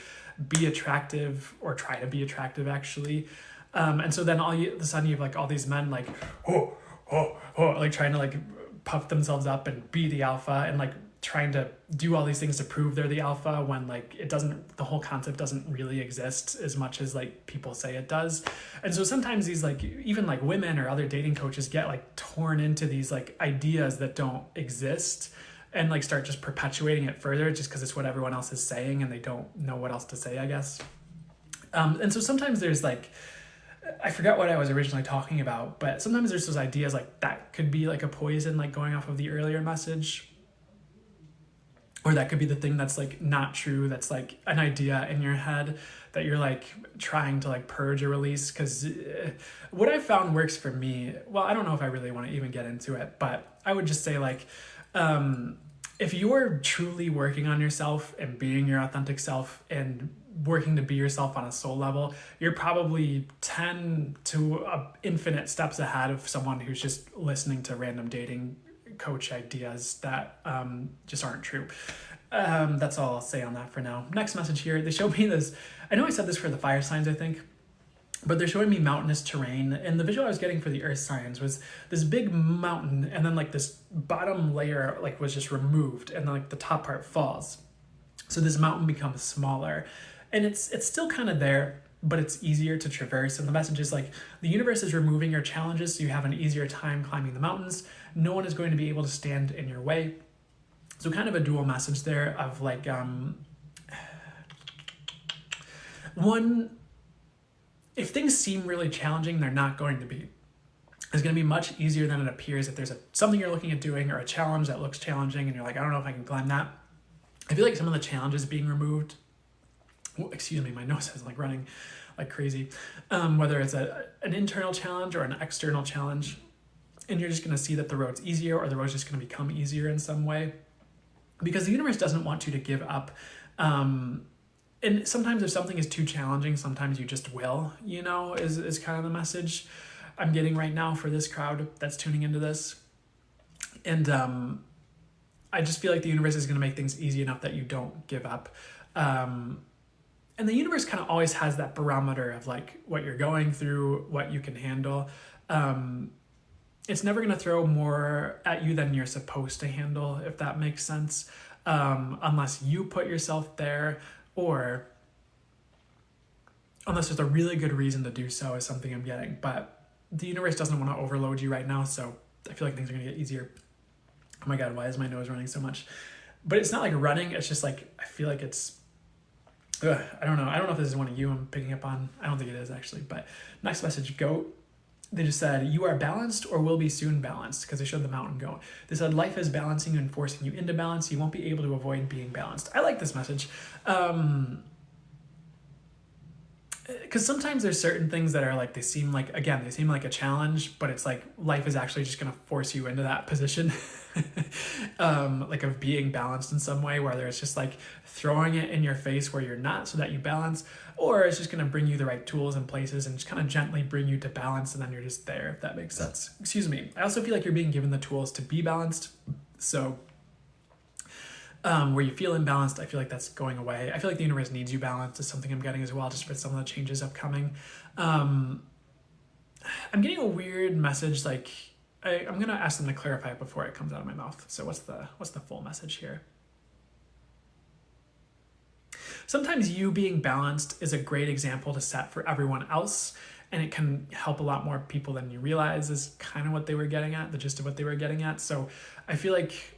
be attractive or try to be attractive actually. And so then all of a sudden you have like all these men like like trying to like puff themselves up and be the alpha and like trying to do all these things to prove they're the alpha, when like it doesn't, the whole concept doesn't really exist as much as like people say it does. And so sometimes these like even like women or other dating coaches get like torn into these like ideas that don't exist and like start just perpetuating it further just because it's what everyone else is saying and they don't know what else to say, I guess. And so sometimes there's like, I forgot what I was originally talking about, but sometimes there's those ideas like that could be like a poison, like going off of the earlier message. Or that could be the thing that's like not true, that's like an idea in your head that you're like trying to like purge or release. Because what I found works for me, well, I don't know if I really want to even get into it, but I would just say like, if you're truly working on yourself and being your authentic self and working to be yourself on a soul level, you're probably 10 to infinite steps ahead of someone who's just listening to random dating coach ideas that just aren't true. That's all I'll say on that for now. Next message here, they showed me this, I know I said this for the fire signs, I think, but they're showing me mountainous terrain, and the visual I was getting for the earth signs was this big mountain, and then like this bottom layer like was just removed, and then like the top part falls. So this mountain becomes smaller, and it's still kind of there, but it's easier to traverse. And the message is like, the universe is removing your challenges so you have an easier time climbing the mountains. No one is going to be able to stand in your way. So kind of a dual message there of like, one, if things seem really challenging, they're not going to be. It's going to be much easier than it appears if there's something you're looking at doing or a challenge that looks challenging and you're like, I don't know if I can climb that. I feel like some of the challenges being removed, excuse me, my nose is like running like crazy, whether it's an internal challenge or an external challenge, and you're just going to see that the road's easier or the road's just going to become easier in some way, because the universe doesn't want you to give up. And sometimes if something is too challenging, sometimes you just will, you know, is kind of the message I'm getting right now for this crowd that's tuning into this. And I just feel like the universe is going to make things easy enough that you don't give up. And the universe kind of always has that barometer of like what you're going through, what you can handle. It's never going to throw more at you than you're supposed to handle, if that makes sense, unless you put yourself there, or unless there's a really good reason to do so, is something I'm getting. But the universe doesn't want to overload you right now, so I feel like things are going to get easier. Oh my God, why is my nose running so much? But it's not like running, it's just like, I feel like it's I don't know. I don't know if this is one of you I'm picking up on. I don't think it is actually. But next message, goat. They just said, you are balanced or will be soon balanced, because they showed the mountain goat. They said, life is balancing you and forcing you into balance. You won't be able to avoid being balanced. I like this message. Because sometimes there's certain things that are like, they seem like a challenge, but it's like life is actually just going to force you into that position. Like of being balanced in some way, whether it's just like throwing it in your face where you're not so that you balance, or it's just going to bring you the right tools and places and just kind of gently bring you to balance, and then you're just there, if that makes sense. Excuse me. I also feel like you're being given the tools to be balanced. So where you feel imbalanced, I feel like that's going away. I feel like the universe needs you balanced is something I'm getting as well, just for some of the changes upcoming. I'm getting a weird message, like I'm going to ask them to clarify it before it comes out of my mouth. So what's the full message here? Sometimes you being balanced is a great example to set for everyone else, and it can help a lot more people than you realize, is kind of what they were getting at, the gist of what they were getting at. So I feel like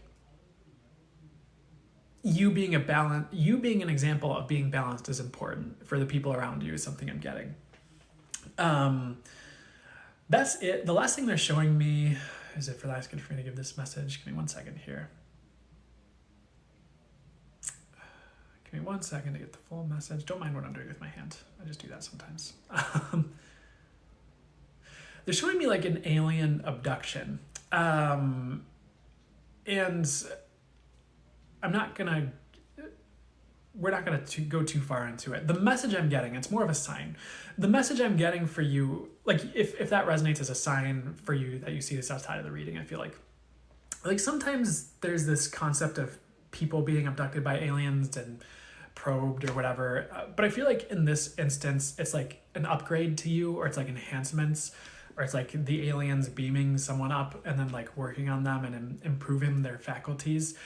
you being an example of being balanced is important for the people around you, is something I'm getting. That's it. The last thing they're showing me is it for the last good for me to give this message. Give me 1 second here. Give me 1 second to get the full message. Don't mind what I'm doing with my hand. I just do that sometimes. They're showing me like an alien abduction. And we're not gonna go too far into it. The message I'm getting, it's more of a sign. The message I'm getting for you, like if that resonates as a sign for you that you see this outside of the reading, I feel like sometimes there's this concept of people being abducted by aliens and probed or whatever. But I feel like in this instance, it's like an upgrade to you, or it's like enhancements, or it's like the aliens beaming someone up and then like working on them and improving their faculties.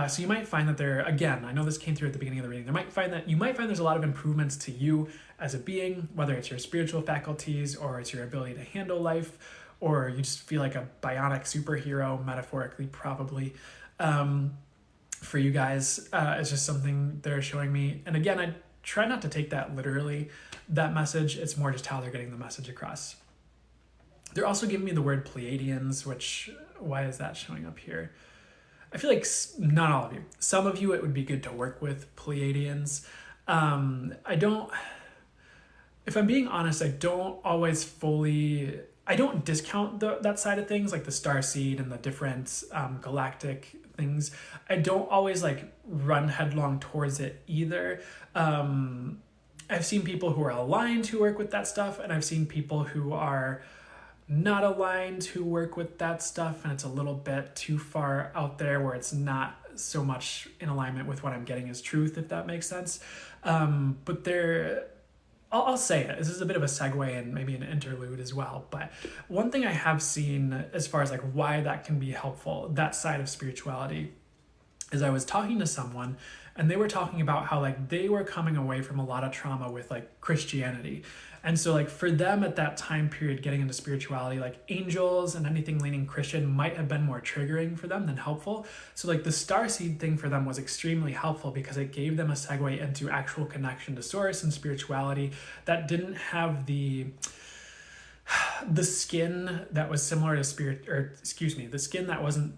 So you might find that again, I know this came through at the beginning of the reading, you might find there's a lot of improvements to you as a being, whether it's your spiritual faculties or it's your ability to handle life, or you just feel like a bionic superhero, metaphorically probably. For you guys, it's just something they're showing me. And again, I try not to take that literally, that message. It's more just how they're getting the message across. They're also giving me the word Pleiadians, which, why is that showing up here? I feel like not all of you. Some of you, it would be good to work with Pleiadians. If I'm being honest, I don't discount that side of things, like the starseed and the different galactic things. I don't always like run headlong towards it either. I've seen people who are aligned who work with that stuff, and I've seen people who are not aligned who work with that stuff, and it's a little bit too far out there where it's not so much in alignment with what I'm getting as truth, if that makes sense. But I'll say it. This is a bit of a segue and maybe an interlude as well. But one thing I have seen as far as like why that can be helpful, that side of spirituality, is I was talking to someone and they were talking about how like they were coming away from a lot of trauma with like Christianity. And so like for them at that time period, getting into spirituality, like angels and anything leaning Christian might have been more triggering for them than helpful. So like the starseed thing for them was extremely helpful because it gave them a segue into actual connection to source and spirituality that didn't have the skin that was similar to the skin that wasn't,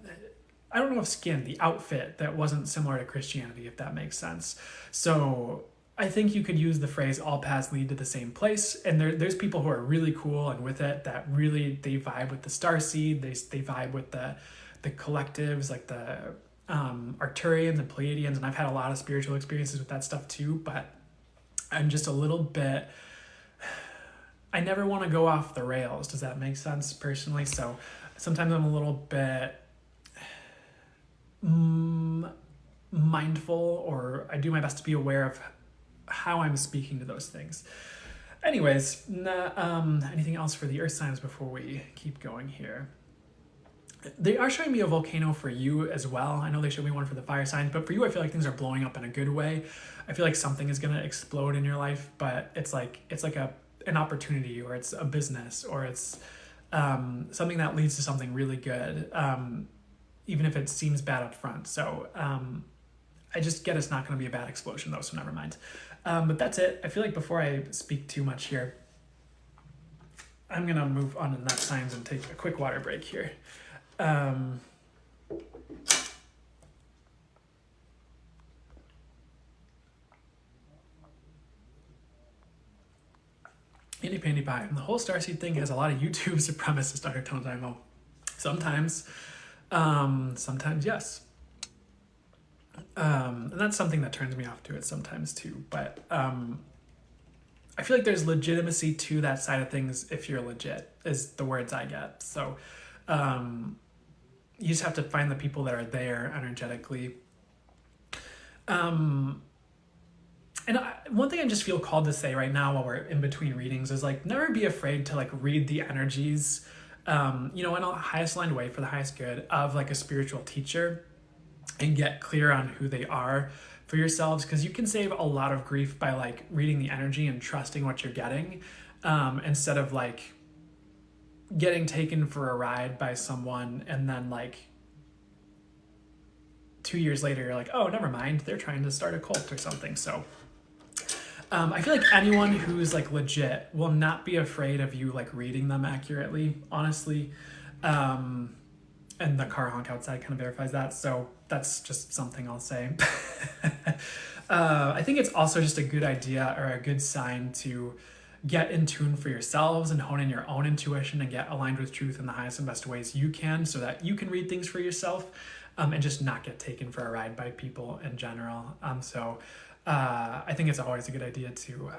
I don't know if skin, the outfit that wasn't similar to Christianity, if that makes sense. So I think you could use the phrase all paths lead to the same place. And there's people who are really cool and with it that really, they vibe with the starseed. They vibe with the collectives, like the Arcturians and Pleiadians. And I've had a lot of spiritual experiences with that stuff too, but I'm just a little bit, I never want to go off the rails. Does that make sense personally? So sometimes I'm a little bit mindful, or I do my best to be aware of how I'm speaking to those things. Anyways, anything else for the earth signs before we keep going here? They are showing me a volcano for you as well. I know they showed me one for the fire signs, but for you, I feel like things are blowing up in a good way. I feel like something is going to explode in your life, but it's like an opportunity, or it's a business, or it's something that leads to something really good, even if it seems bad up front. So I just get it's not going to be a bad explosion though, so never mind. But that's it. I feel like before I speak too much here, I'm going to move on to nut signs and take a quick water break here. Handy pandy pie. And the whole starseed thing has a lot of YouTube supremacist undertones, I know. Sometimes, yes. And that's something that turns me off to it sometimes too. But I feel like there's legitimacy to that side of things if you're legit, is the words I get. So you just have to find the people that are there energetically. And one thing I just feel called to say right now while we're in between readings is like, never be afraid to like read the energies, in a highest aligned way for the highest good of like a spiritual teacher, and get clear on who they are for yourselves. Because you can save a lot of grief by like reading the energy and trusting what you're getting, instead of like getting taken for a ride by someone and then like 2 years later you're like, oh, never mind, they're trying to start a cult or something. So I feel like anyone who's like legit will not be afraid of you like reading them accurately, honestly. And the car honk outside kind of verifies that. So that's just something I'll say. I think it's also just a good idea or a good sign to get in tune for yourselves and hone in your own intuition and get aligned with truth in the highest and best ways you can, so that you can read things for yourself, and just not get taken for a ride by people in general. I think it's always a good idea to,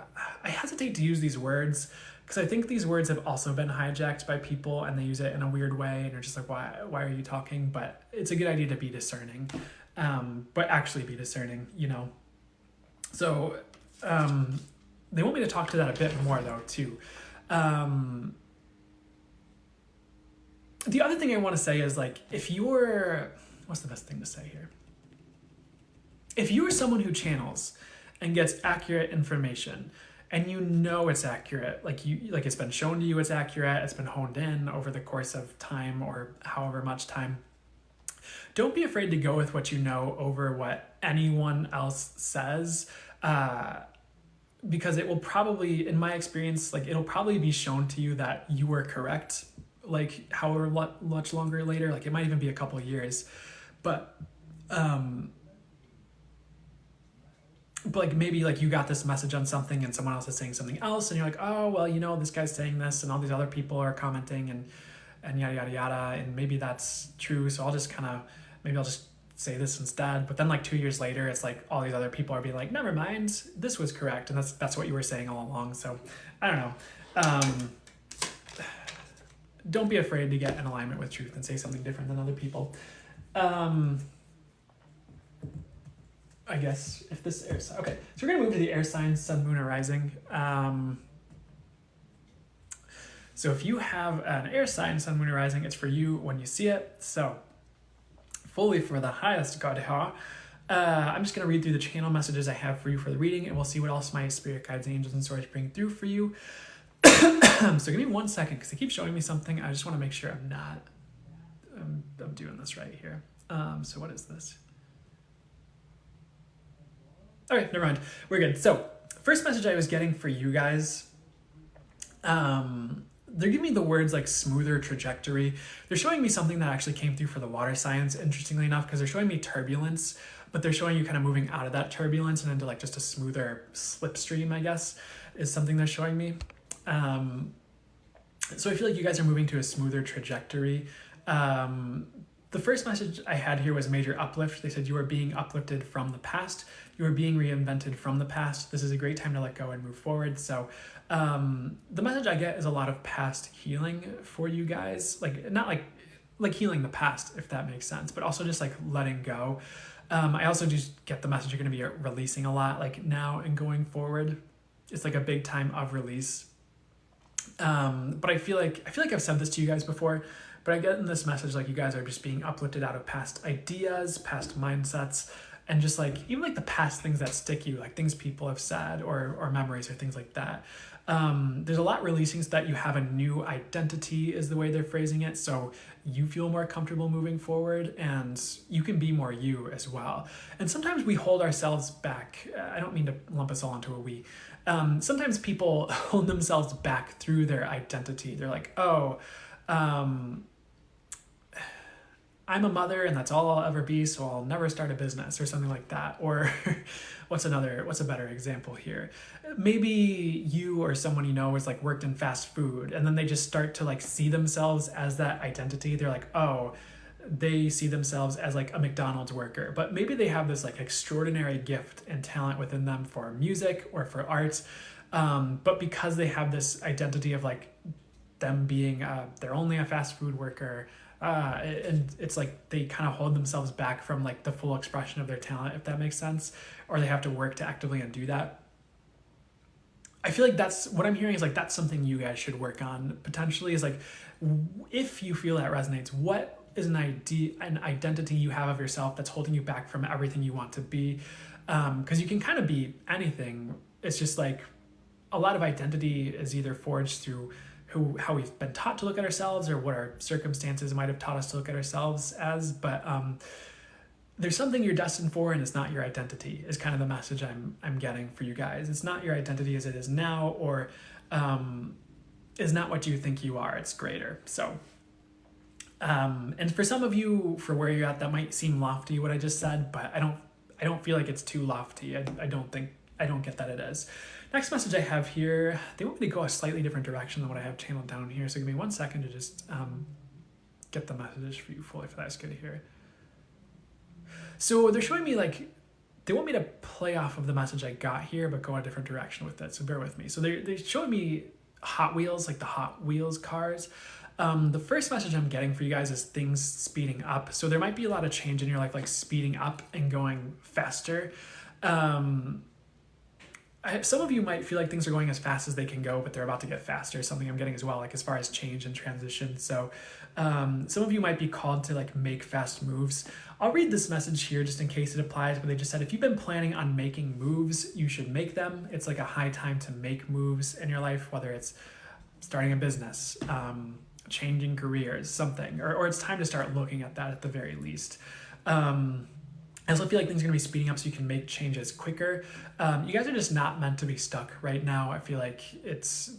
I hesitate to use these words because I think these words have also been hijacked by people and they use it in a weird way and you're just like, why are you talking? But it's a good idea to be discerning, but actually be discerning, So they want me to talk to that a bit more though too. The other thing I want to say is like, what's the best thing to say here? If you are someone who channels and gets accurate information and it's accurate, like it's been shown to you it's accurate, it's been honed in over the course of time or however much time, don't be afraid to go with what you know over what anyone else says, because it will probably, in my experience, like it'll probably be shown to you that you were correct, like however much longer later, like it might even be a couple of years, but like maybe like you got this message on something and someone else is saying something else and you're like, oh, well, this guy's saying this and all these other people are commenting and yada, yada, yada. And maybe that's true. So I'll just say this instead. But then like 2 years later, it's like all these other people are being like, never mind, this was correct. And that's what you were saying all along. So I don't know. Don't be afraid to get in alignment with truth and say something different than other people. I guess if this air sign, okay, so we're gonna move to the air signs, sun, moon, or rising. So if you have an air sign, sun, moon, or rising, it's for you when you see it. So fully for the highest God, I'm just gonna read through the channel messages I have for you for the reading, and we'll see what else my spirit guides, angels, and stories bring through for you. So give me 1 second because they keep showing me something. I just want to make sure I'm doing this right here. So what is this? All right, never mind. We're good. So first message I was getting for you guys, they're giving me the words like smoother trajectory. They're showing me something that actually came through for the water signs, interestingly enough, because they're showing me turbulence, but they're showing you kind of moving out of that turbulence and into like just a smoother slipstream, I guess, is something they're showing me. So I feel like you guys are moving to a smoother trajectory. The first message I had here was major uplift. They said you are being uplifted from the past. You are being reinvented from the past. This is a great time to let go and move forward. So the message I get is a lot of past healing for you guys. Like not like healing the past, if that makes sense, but also just like letting go. I also just get the message you're going to be releasing a lot like now and going forward. It's like a big time of release. But I feel like I've said this to you guys before, but I get in this message like you guys are just being uplifted out of past ideas, past mindsets, and just like even like the past things that stick you, like things people have said or memories or things like that. There's a lot releasing so that you have a new identity is the way they're phrasing it. So you feel more comfortable moving forward and you can be more you as well. And sometimes we hold ourselves back. I don't mean to lump us all into a we. Sometimes people hold themselves back through their identity. They're like, oh, I'm a mother and that's all I'll ever be, so I'll never start a business or something like that. Or what's a better example here? Maybe you or someone you know is like worked in fast food and then they just start to like see themselves as that identity. They're like, oh, they see themselves as like a McDonald's worker, but maybe they have this like extraordinary gift and talent within them for music or for art. But because they have this identity of like them being, they're only a fast food worker, and it's like they kind of hold themselves back from like the full expression of their talent, if that makes sense, or they have to work to actively undo that. I feel like that's what I'm hearing is like that's something you guys should work on potentially, is like if you feel that resonates, what is an identity you have of yourself that's holding you back from everything you want to be? Because you can kind of be anything. It's just like a lot of identity is either forged through how we've been taught to look at ourselves or what our circumstances might have taught us to look at ourselves as. But there's something you're destined for and it's not your identity is kind of the message I'm getting for you guys. It's not your identity as it is now, or is not what you think you are. It's greater. So and for some of you, for where you're at, that might seem lofty what I just said, but I don't feel like it's too lofty. I don't get that it is. Next message I have here, they want me to go a slightly different direction than what I have channeled down here. So give me 1 second to just get the message for you fully for that. It's good to hear. So they're showing me like, they want me to play off of the message I got here, but go a different direction with it. So bear with me. So they're showing me Hot Wheels, like the Hot Wheels cars. The first message I'm getting for you guys is things speeding up. So there might be a lot of change in your life, like speeding up and going faster. Some of you might feel like things are going as fast as they can go, but they're about to get faster. Something I'm getting as well, like as far as change and transition. So some of you might be called to like make fast moves. I'll read this message here just in case it applies, but they just said, if you've been planning on making moves, you should make them. It's like a high time to make moves in your life, whether it's starting a business, changing careers, something, or it's time to start looking at that at the very least. I also feel like things are going to be speeding up so you can make changes quicker. You guys are just not meant to be stuck right now. I feel like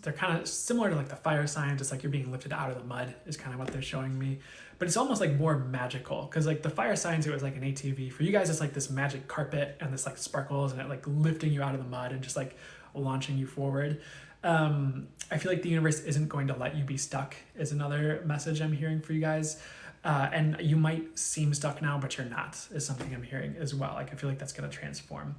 they're kind of similar to like the fire signs. It's like you're being lifted out of the mud is kind of what they're showing me. But it's almost like more magical, because like the fire signs, it was like an ATV. For you guys, it's like this magic carpet and this like sparkles and it like lifting you out of the mud and just like launching you forward. I feel like the universe isn't going to let you be stuck is another message I'm hearing for you guys. And you might seem stuck now, but you're not, is something I'm hearing as well. Like, I feel like that's going to transform.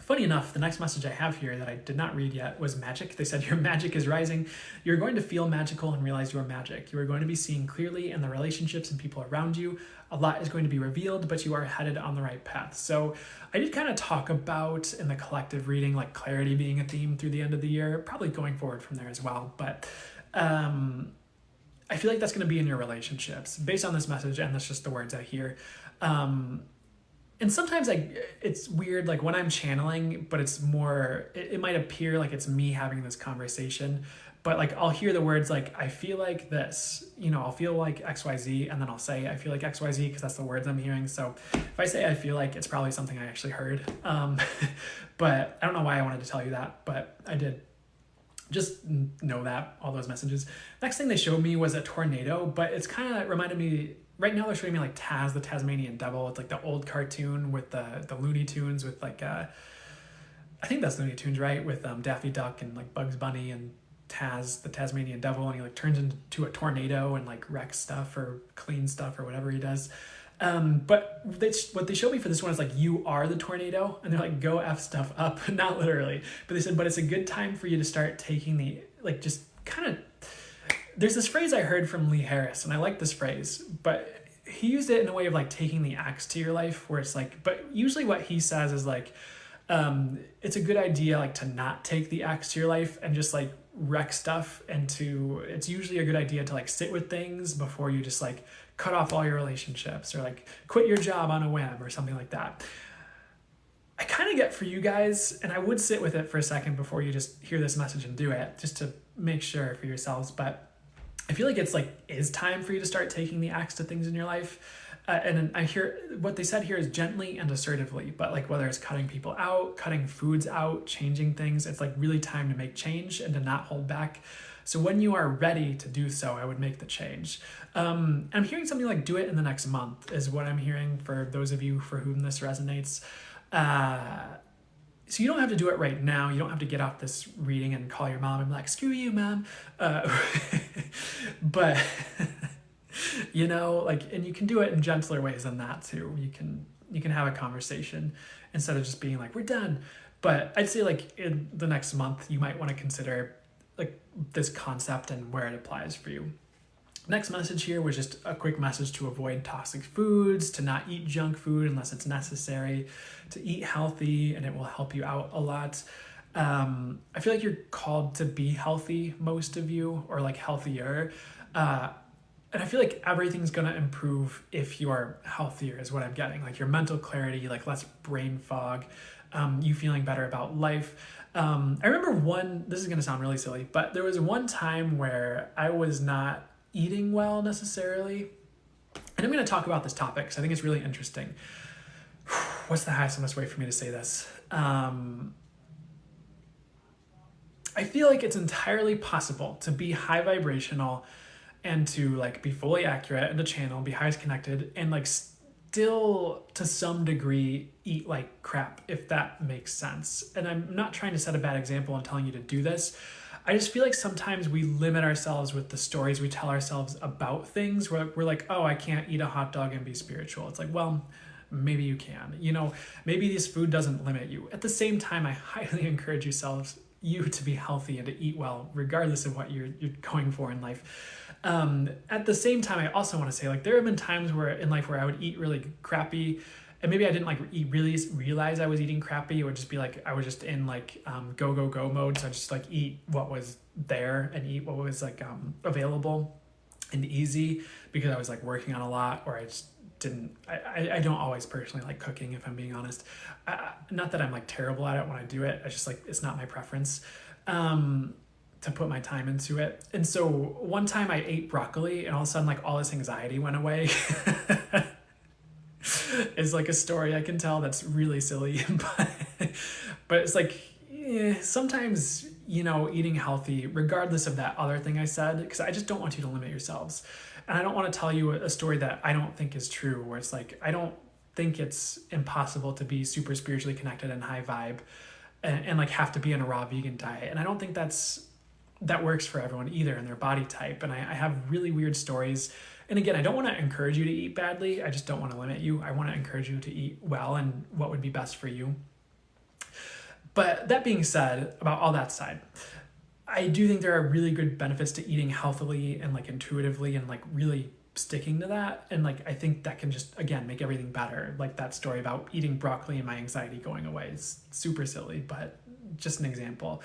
Funny enough, the next message I have here that I did not read yet was magic. They said, your magic is rising. You're going to feel magical and realize your magic. You are going to be seeing clearly in the relationships and people around you. A lot is going to be revealed, but you are headed on the right path. So I did kind of talk about in the collective reading, like clarity being a theme through the end of the year, probably going forward from there as well. But I feel like that's going to be in your relationships based on this message, and that's just the words I hear. And sometimes it's weird, like when I'm channeling, but it's more, it might appear like it's me having this conversation, but like I'll hear the words like, I feel like this, I'll feel like XYZ, and then I'll say, I feel like XYZ, because that's the words I'm hearing. So if I say I feel like, it's probably something I actually heard. But I don't know why I wanted to tell you that, but I did. Just know that, all those messages. Next thing they showed me was a tornado, but it's kind of reminded me, right now they're showing me like Taz, the Tasmanian Devil. It's like the old cartoon with the Looney Tunes with like, I think that's Looney Tunes, right? With Daffy Duck and like Bugs Bunny and Taz, the Tasmanian Devil, and he like turns into a tornado and like wrecks stuff or cleans stuff or whatever he does. But what they showed me for this one is like, you are the tornado, and they're like, go F stuff up, not literally, but they said, but it's a good time for you to start taking just kind of, there's this phrase I heard from Lee Harris, and I like this phrase, but he used it in a way of like taking the axe to your life, where it's like, but usually what he says is like, it's a good idea like to not take the axe to your life and just like wreck stuff, and it's usually a good idea to like sit with things before you just like cut off all your relationships or like quit your job on a whim or something like that. I kind of get for you guys, and I would sit with it for a second before you just hear this message and do it, just to make sure for yourselves. But I feel like it's like, is time for you to start taking the axe to things in your life. And I hear what they said here is gently and assertively, but like whether it's cutting people out, cutting foods out, changing things, it's like really time to make change and to not hold back. So when you are ready to do so, I would make the change. I'm hearing something like do it in the next month is what I'm hearing for those of you for whom this resonates. So you don't have to do it right now. You don't have to get off this reading and call your mom and be like, screw you, mom. But you know, like, and you can do it in gentler ways than that too. You can have a conversation instead of just being like, we're done. But I'd say like in the next month, you might want to consider like this concept and where it applies for you. Next message here was just a quick message to avoid toxic foods, to not eat junk food unless it's necessary, to eat healthy, and it will help you out a lot. I feel like you're called to be healthy, most of you, or like healthier. And I feel like everything's going to improve if you are healthier is what I'm getting. Like your mental clarity, like less brain fog, you feeling better about life. I remember this is going to sound really silly, but there was one time where I was not eating well necessarily. And I'm going to talk about this topic because I think it's really interesting. What's the highest and best way for me to say this? I feel like it's entirely possible to be high vibrational and to like be fully accurate and to channel, be highest connected, and like still to some degree eat like crap, if that makes sense. And I'm not trying to set a bad example and telling you to do this. I just feel like sometimes we limit ourselves with the stories we tell ourselves about things. We're like, oh, I can't eat a hot dog and be spiritual. It's like, well, maybe you can. You know, maybe this food doesn't limit you. At the same time, I highly encourage you to be healthy and to eat well, regardless of what you're going for in life. At the same time, I also want to say, like, there have been times in life where I would eat really crappy, and maybe I didn't like realize I was eating crappy. It would just be like I was just in like go mode, so I just like eat what was there and eat what was like available and easy because I was like working on a lot, or I just didn't. I don't always personally like cooking, if I'm being honest. Not that I'm like terrible at it when I do it. I just like it's not my preference. To put my time into it. And so one time I ate broccoli and all of a sudden like all this anxiety went away. It's like a story I can tell that's really silly, but it's like sometimes, you know, eating healthy, regardless of that other thing I said, because I just don't want you to limit yourselves. And I don't want to tell you a story that I don't think is true, where it's like, I don't think it's impossible to be super spiritually connected and high vibe and like have to be on a raw vegan diet. And I don't think that works for everyone either in their body type. And I have really weird stories. And again, I don't want to encourage you to eat badly. I just don't want to limit you. I want to encourage you to eat well and what would be best for you. But that being said, about all that side, I do think there are really good benefits to eating healthily and like intuitively and like really sticking to that. And like, I think that can just, again, make everything better. Like that story about eating broccoli and my anxiety going away is super silly, but just an example.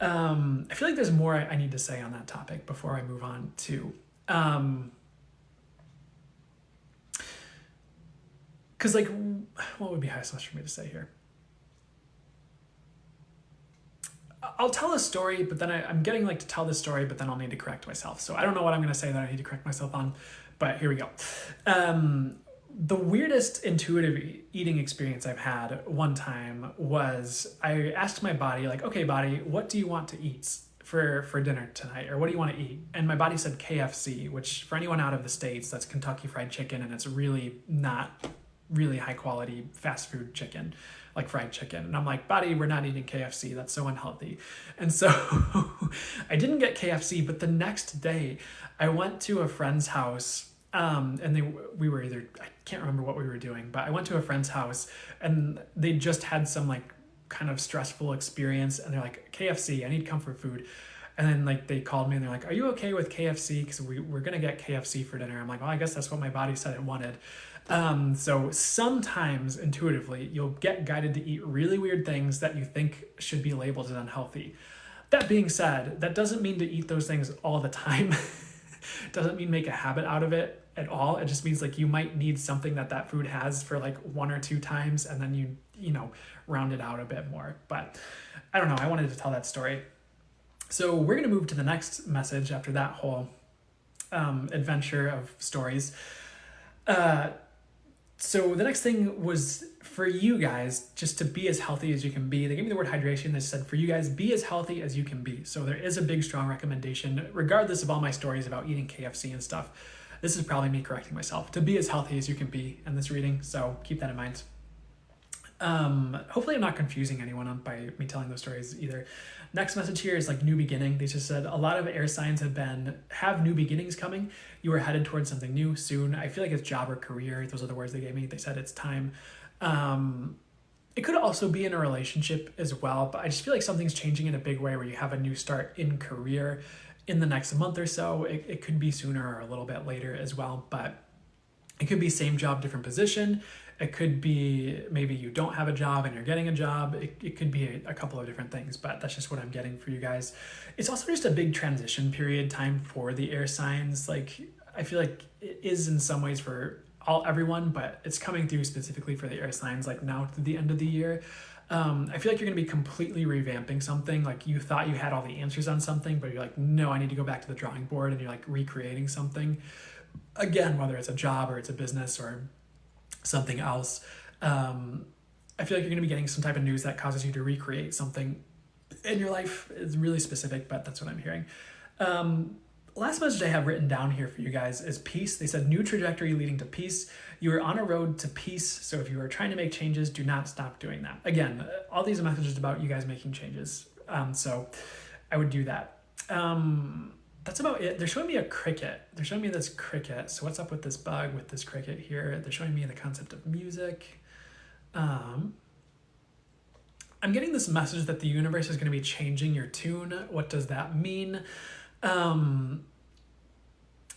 I feel like there's more I need to say on that topic before I move on to, because like, what would be highest much for me to say here? I'll tell a story, but then I'm getting like to tell this story, but then I'll need to correct myself. So I don't know what I'm going to say that I need to correct myself on, but here we go. The weirdest intuitive eating experience I've had one time was I asked my body, like, okay, body, what do you want to eat for dinner tonight? Or what do you want to eat? And my body said KFC, which for anyone out of the States, that's Kentucky Fried Chicken. And it's really not really high quality fast food chicken, like fried chicken. And I'm like, body, we're not eating KFC. That's so unhealthy. And so I didn't get KFC, but the next day I went to a friend's house. And we were either, I can't remember what we were doing, but I went to a friend's house and they just had some like kind of stressful experience. And they're like, KFC, I need comfort food. And then like they called me and they're like, are you okay with KFC? Because we're going to get KFC for dinner. I'm like, well, I guess that's what my body said it wanted. So sometimes intuitively you'll get guided to eat really weird things that you think should be labeled as unhealthy. That being said, that doesn't mean to eat those things all the time. Doesn't mean make a habit out of it at all. It just means like you might need something that food has for like 1 or 2 times, and then you know, round it out a bit more. But I don't know, I wanted to tell that story. So we're going to move to the next message after that whole adventure of stories. So the next thing was for you guys just to be as healthy as you can be. They gave me the word hydration. They said for you guys, be as healthy as you can be. So there is a big, strong recommendation, regardless of all my stories about eating KFC and stuff. This is probably me correcting myself, to be as healthy as you can be in this reading. So keep that in mind. Hopefully I'm not confusing anyone by me telling those stories either. Next message here is like new beginning. They just said a lot of air signs have new beginnings coming. You are headed towards something new soon. I feel like it's job or career. Those are the words they gave me. They said it's time. It could also be in a relationship as well, but I just feel like something's changing in a big way where you have a new start in career in the next month or so. It could be sooner or a little bit later as well, but it could be same job, different position. It could be maybe you don't have a job and you're getting a job. It could be a couple of different things, but that's just what I'm getting for you guys. It's also just a big transition period time for the air signs. Like, I feel like it is in some ways for everyone, but it's coming through specifically for the air signs, like now to the end of the year. I feel like you're going to be completely revamping something. Like you thought you had all the answers on something, but you're like, no, I need to go back to the drawing board, and you're like recreating something. Again, whether it's a job or it's a business or something else. I feel like you're going to be getting some type of news that causes you to recreate something in your life. It's really specific, but that's what I'm hearing. Last message I have written down here for you guys is peace. They said new trajectory leading to peace. You are on a road to peace. So if you are trying to make changes, do not stop doing that. Again, all these messages about you guys making changes. So I would do that. That's about it. They're showing me a cricket. They're showing me this cricket. So what's up with this bug, with this cricket here? They're showing me the concept of music. I'm getting this message that the universe is going to be changing your tune. What does that mean?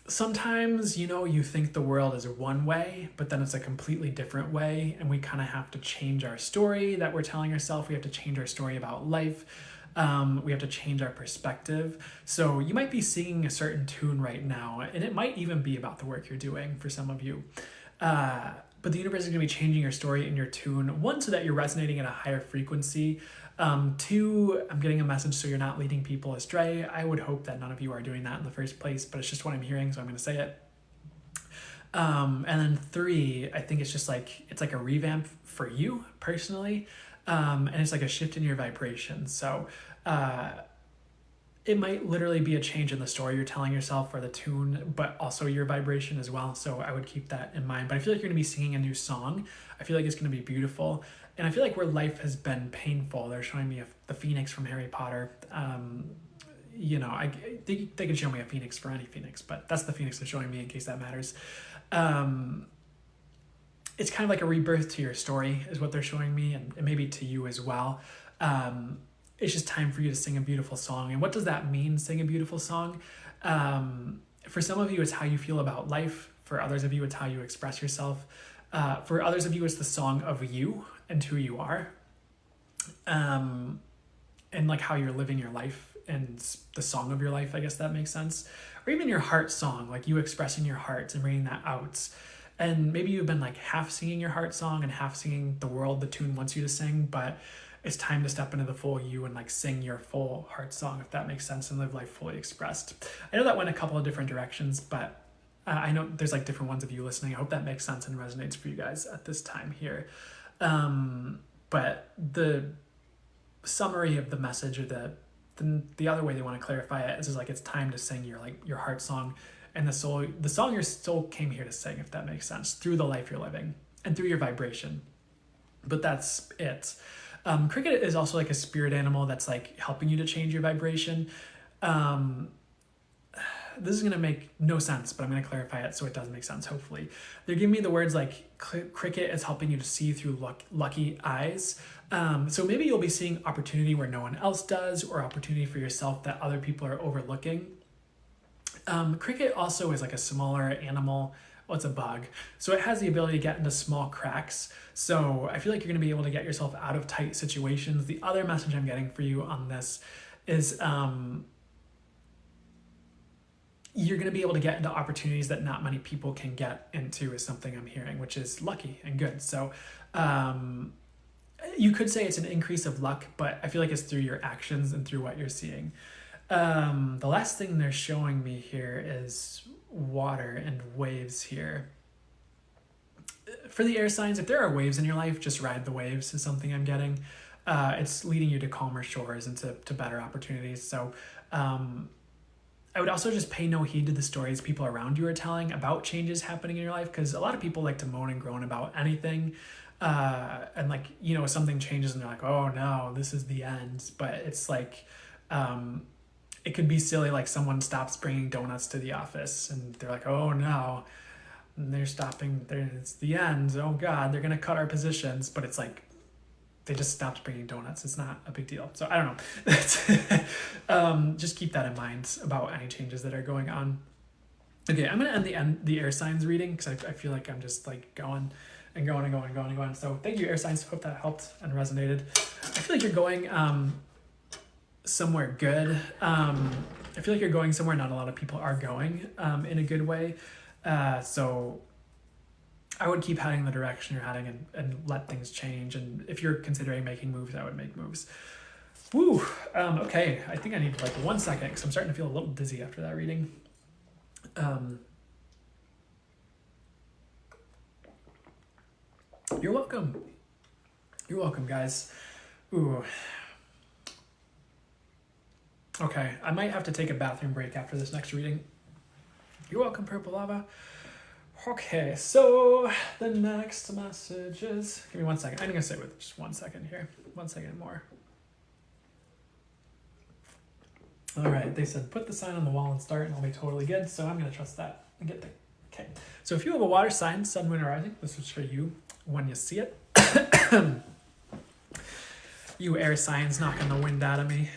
Sometimes, you know, you think the world is one way, but then it's a completely different way. And we kind of have to change our story that we're telling ourselves. We have to change our story about life. We have to change our perspective. So you might be singing a certain tune right now, and it might even be about the work you're doing for some of you. But the universe is going to be changing your story and your tune. One, so that you're resonating at a higher frequency. Two, I'm getting a message so you're not leading people astray. I would hope that none of you are doing that in the first place, but it's just what I'm hearing, so I'm going to say it. And then three, I think it's just like, it's like a revamp for you personally. And it's like a shift in your vibration. So it might literally be a change in the story you're telling yourself or the tune, but also your vibration as well. So I would keep that in mind. But I feel like you're going to be singing a new song. I feel like it's going to be beautiful. And I feel like where life has been painful, they're showing me the phoenix from Harry Potter. You know, they could show me a phoenix for any phoenix, but that's the phoenix they're showing me in case that matters. It's kind of like a rebirth to your story is what they're showing me, and maybe to you as well. It's just time for you to sing a beautiful song. And what does that mean, sing a beautiful song? For some of you, it's how you feel about life. For others of you, it's how you express yourself. For others of you, it's the song of you and who you are. And like how you're living your life and the song of your life, I guess that makes sense. Or even your heart song, like you expressing your heart and bringing that out. And maybe you've been like half singing your heart song and half singing the world the tune wants you to sing, but it's time to step into the full you and like sing your full heart song, if that makes sense, and live life fully expressed. I know that went a couple of different directions, but I know there's like different ones of you listening. I hope that makes sense and resonates for you guys at this time here. But the summary of the message, or the other way they want to clarify it is like it's time to sing your heart song and the song your soul came here to sing, if that makes sense, through the life you're living and through your vibration. But that's it. Cricket is also like a spirit animal that's like helping you to change your vibration. This is going to make no sense, but I'm going to clarify it so it does make sense, hopefully. They're giving me the words like cricket is helping you to see through lucky eyes. So maybe you'll be seeing opportunity where no one else does, or opportunity for yourself that other people are overlooking. Cricket also is like a smaller animal. Well, it's a bug. So it has the ability to get into small cracks. So I feel like you're going to be able to get yourself out of tight situations. The other message I'm getting for you on this is you're going to be able to get into opportunities that not many people can get into is something I'm hearing, which is lucky and good. So you could say it's an increase of luck, but I feel like it's through your actions and through what you're seeing. The last thing they're showing me here is water and waves here. For the air signs, if there are waves in your life, just ride the waves is something I'm getting. It's leading you to calmer shores and to better opportunities. So I would also just pay no heed to the stories people around you are telling about changes happening in your life, because a lot of people like to moan and groan about anything. And like, you know, something changes and they're like, oh no, this is the end. But it's like, it could be silly, like someone stops bringing donuts to the office and they're like, oh no, and they're stopping, it's the end. Oh God, they're going to cut our positions. But it's like, they just stopped bringing donuts. It's not a big deal. So I don't know. Just keep that in mind about any changes that are going on. Okay, I'm going to end the air signs reading because I feel like I'm just like going and going and going and going and going. So thank you, air signs. Hope that helped and resonated. I feel like you're going somewhere good. I feel like you're going somewhere not a lot of people are going in a good way. So I would keep heading the direction you're heading and let things change. And if you're considering making moves, I would make moves. Woo. Okay. I think I need like 1 second because I'm starting to feel a little dizzy after that reading. You're welcome. You're welcome, guys. Ooh. Okay. I might have to take a bathroom break after this next reading. You're welcome, Purple Lava. Okay, so the next message is, give me 1 second. I'm going to sit with just 1 second here. 1 second more. All right, they said put the sign on the wall and start and I'll be totally good. So I'm going to trust that and get there. Okay, so if you have a water sign, sun, moon, or rising, this is for you when you see it. You air signs knocking the wind out of me.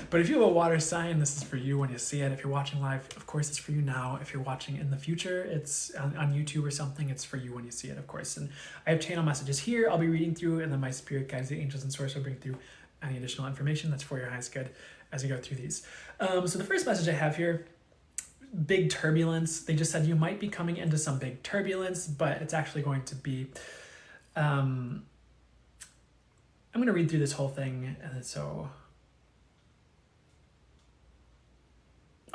But if you have a water sign, this is for you when you see it. If you're watching live, of course, it's for you now. If you're watching in the future, it's on YouTube or something, it's for you when you see it, of course. And I have channel messages here I'll be reading through, and then my spirit guides, the angels and source will bring through any additional information that's for your highest good as you go through these. So the first message I have here, big turbulence. They just said you might be coming into some big turbulence, but it's actually going to be... I'm going to read through this whole thing, and so...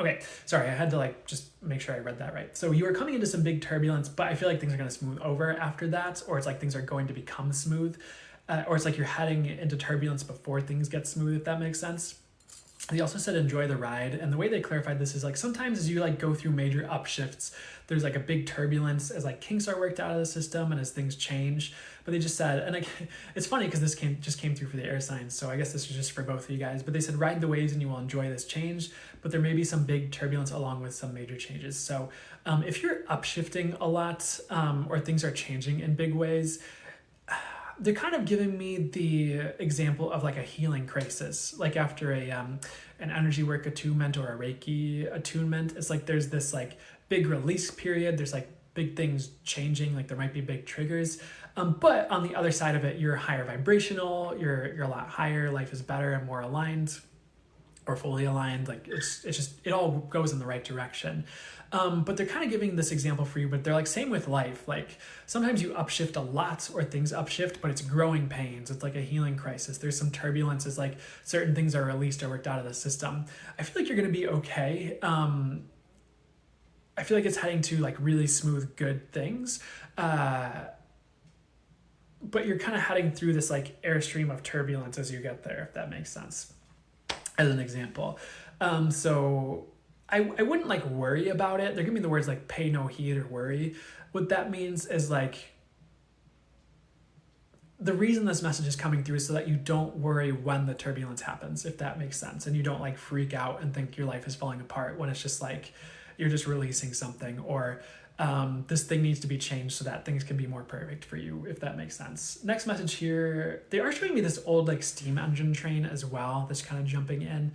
Okay, sorry, I had to like just make sure I read that right. So you are coming into some big turbulence, but I feel like things are going to smooth over after that, or it's like things are going to become smooth, or it's like you're heading into turbulence before things get smooth, if that makes sense. They also said enjoy the ride, and the way they clarified this is like sometimes as you like go through major upshifts, there's like a big turbulence as like kinks are worked out of the system and as things change. But they just said, and like it's funny because this just came through for the air signs, so I guess this is just for both of you guys. But they said ride the waves and you will enjoy this change, but there may be some big turbulence along with some major changes. So if you're upshifting a lot or things are changing in big ways, they're kind of giving me the example of like a healing crisis, like after an energy work attunement or a Reiki attunement. It's like there's this like big release period. There's like big things changing, like there might be big triggers. But on the other side of it, you're higher vibrational, you're a lot higher, life is better and more aligned or fully aligned. Like it's just, it all goes in the right direction. But they're kind of giving this example for you, but they're like, same with life. Like sometimes you upshift a lot or things upshift, but it's growing pains. It's like a healing crisis. There's some turbulence as like certain things are released or worked out of the system. I feel like you're going to be okay. I feel like it's heading to like really smooth, good things. But you're kind of heading through this like airstream of turbulence as you get there, if that makes sense, as an example. So I wouldn't like worry about it. They're giving me the words like pay no heed or worry. What that means is like, the reason this message is coming through is so that you don't worry when the turbulence happens, if that makes sense. And you don't like freak out and think your life is falling apart when it's just like, you're just releasing something, or this thing needs to be changed so that things can be more perfect for you, if that makes sense. Next message here, they are showing me this old like steam engine train as well, that's kind of jumping in.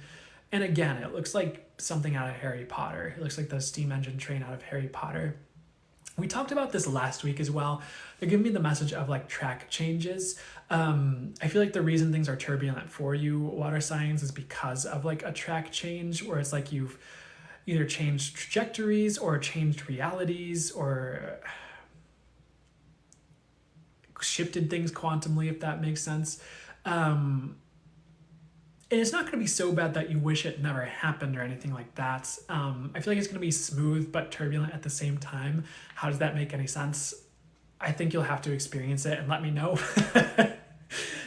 And again, it looks like something out of Harry Potter. It looks like the steam engine train out of Harry Potter. We talked about this last week as well. They're giving me the message of like track changes. I feel like the reason things are turbulent for you, water signs, is because of like a track change where it's like you've either changed trajectories or changed realities or shifted things quantumly, if that makes sense. And it's not going to be so bad that you wish it never happened or anything like that. I feel like it's going to be smooth but turbulent at the same time. How does that make any sense? I think you'll have to experience it and let me know.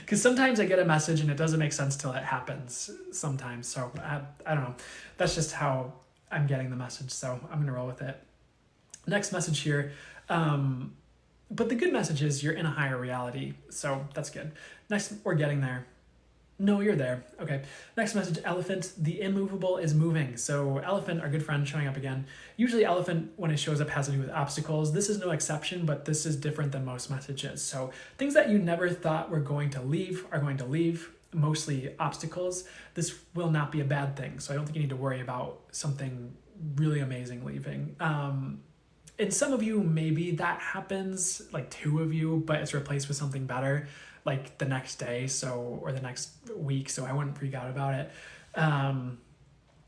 Because sometimes I get a message and it doesn't make sense till it happens sometimes. So I don't know. That's just how I'm getting the message. So I'm going to roll with it. Next message here. But the good message is you're in a higher reality. So that's good. Next, we're getting there. No, you're there. Okay. Next message, elephant. The immovable is moving. So elephant, our good friend, showing up again. Usually elephant, when it shows up, has to do with obstacles. This is no exception, but this is different than most messages. So things that you never thought were going to leave are going to leave, mostly obstacles. This will not be a bad thing. So I don't think you need to worry about something really amazing leaving. And some of you, maybe that happens, like 2 of you, but it's replaced with something better, like the next day, or the next week, so I wouldn't freak out about it.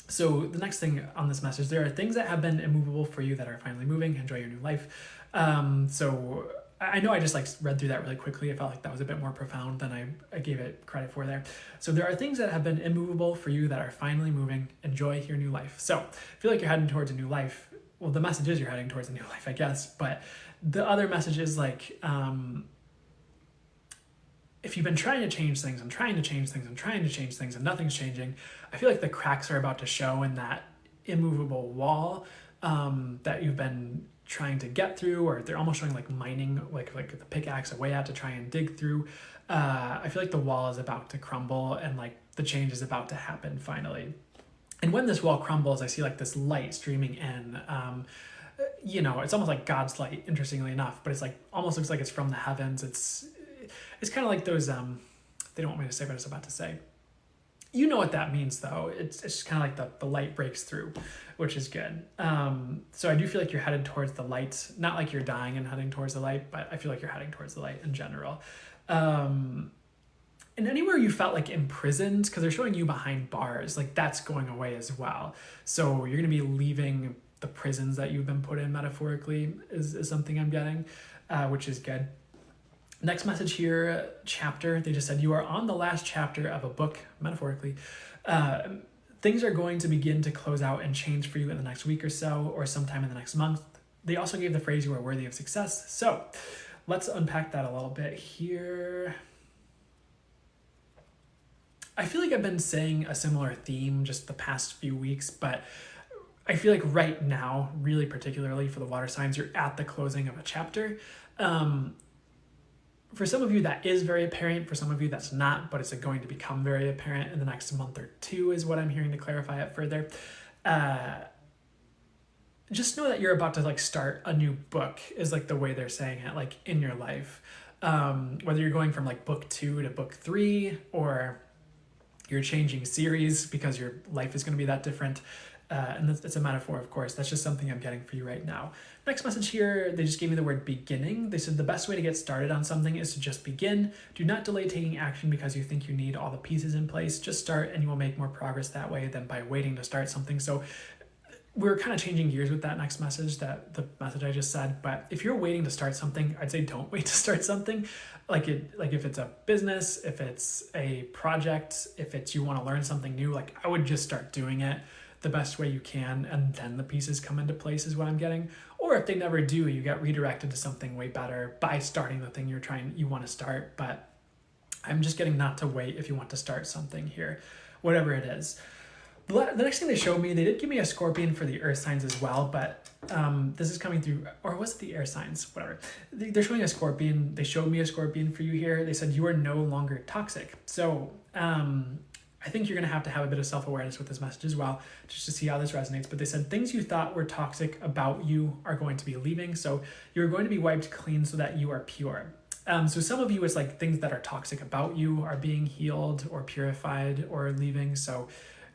So the next thing on this message, there are things that have been immovable for you that are finally moving. Enjoy your new life. So I know I just read through that really quickly. I felt like that was a bit more profound than I gave it credit for there. So there are things that have been immovable for you that are finally moving. Enjoy your new life. So I feel like you're heading towards a new life. Well, the message is you're heading towards a new life, I guess. But the other message is if you've been trying to change things and trying to change things and trying to change things and nothing's changing, I feel like the cracks are about to show in that immovable wall that you've been trying to get through, or they're almost showing like mining, like the pickaxe away out to try and dig through. I feel like the wall is about to crumble and like the change is about to happen finally. And when this wall crumbles, I see like this light streaming in. It's almost like God's light, interestingly enough, but it's like almost looks like it's from the heavens. It's kind of like those, they don't want me to say what I was about to say. You know what that means though. It's just kind of like the light breaks through, which is good. So I do feel like you're headed towards the light, not like you're dying and heading towards the light, but I feel like you're heading towards the light in general. And anywhere you felt like imprisoned, because they're showing you behind bars, like that's going away as well. So you're going to be leaving the prisons that you've been put in metaphorically is something I'm getting, which is good. Next message here, chapter. They just said you are on the last chapter of a book, metaphorically. Things are going to begin to close out and change for you in the next week or so, or sometime in the next month. They also gave the phrase you are worthy of success. So let's unpack that a little bit here. I feel like I've been saying a similar theme just the past few weeks, but I feel like right now, really particularly for the water signs, you're at the closing of a chapter. For some of you, that is very apparent. For some of you, that's not, but it's going to become very apparent in the next month or 2 is what I'm hearing to clarify it further. Just know that you're about to start a new book is the way they're saying it, in your life. Whether you're going from book 2 to book 3, or you're changing series because your life is going to be that different. And it's a metaphor, of course. That's just something I'm getting for you right now. Next message here, they just gave me the word beginning. They said the best way to get started on something is to just begin. Do not delay taking action because you think you need all the pieces in place. Just start and you will make more progress that way than by waiting to start something. So we're kind of changing gears with that next message, the message I just said. But if you're waiting to start something, I'd say don't wait to start something. Like if it's a business, if it's a project, if it's you want to learn something new, I would just start doing it the best way you can, and then the pieces come into place is what I'm getting. Or if they never do, you get redirected to something way better by starting the thing you want to start. But I'm just getting not to wait if you want to start something here, whatever it is. The next thing they showed me, they did give me a scorpion for the earth signs as well, but this is coming through, or was it the air signs? Whatever. They're showing a scorpion. They showed me a scorpion for you here. They said you are no longer toxic. So I think you're going to have a bit of self-awareness with this message as well, just to see how this resonates. But they said things you thought were toxic about you are going to be leaving. So you're going to be wiped clean so that you are pure. So some of you, it's things that are toxic about you are being healed or purified or leaving. So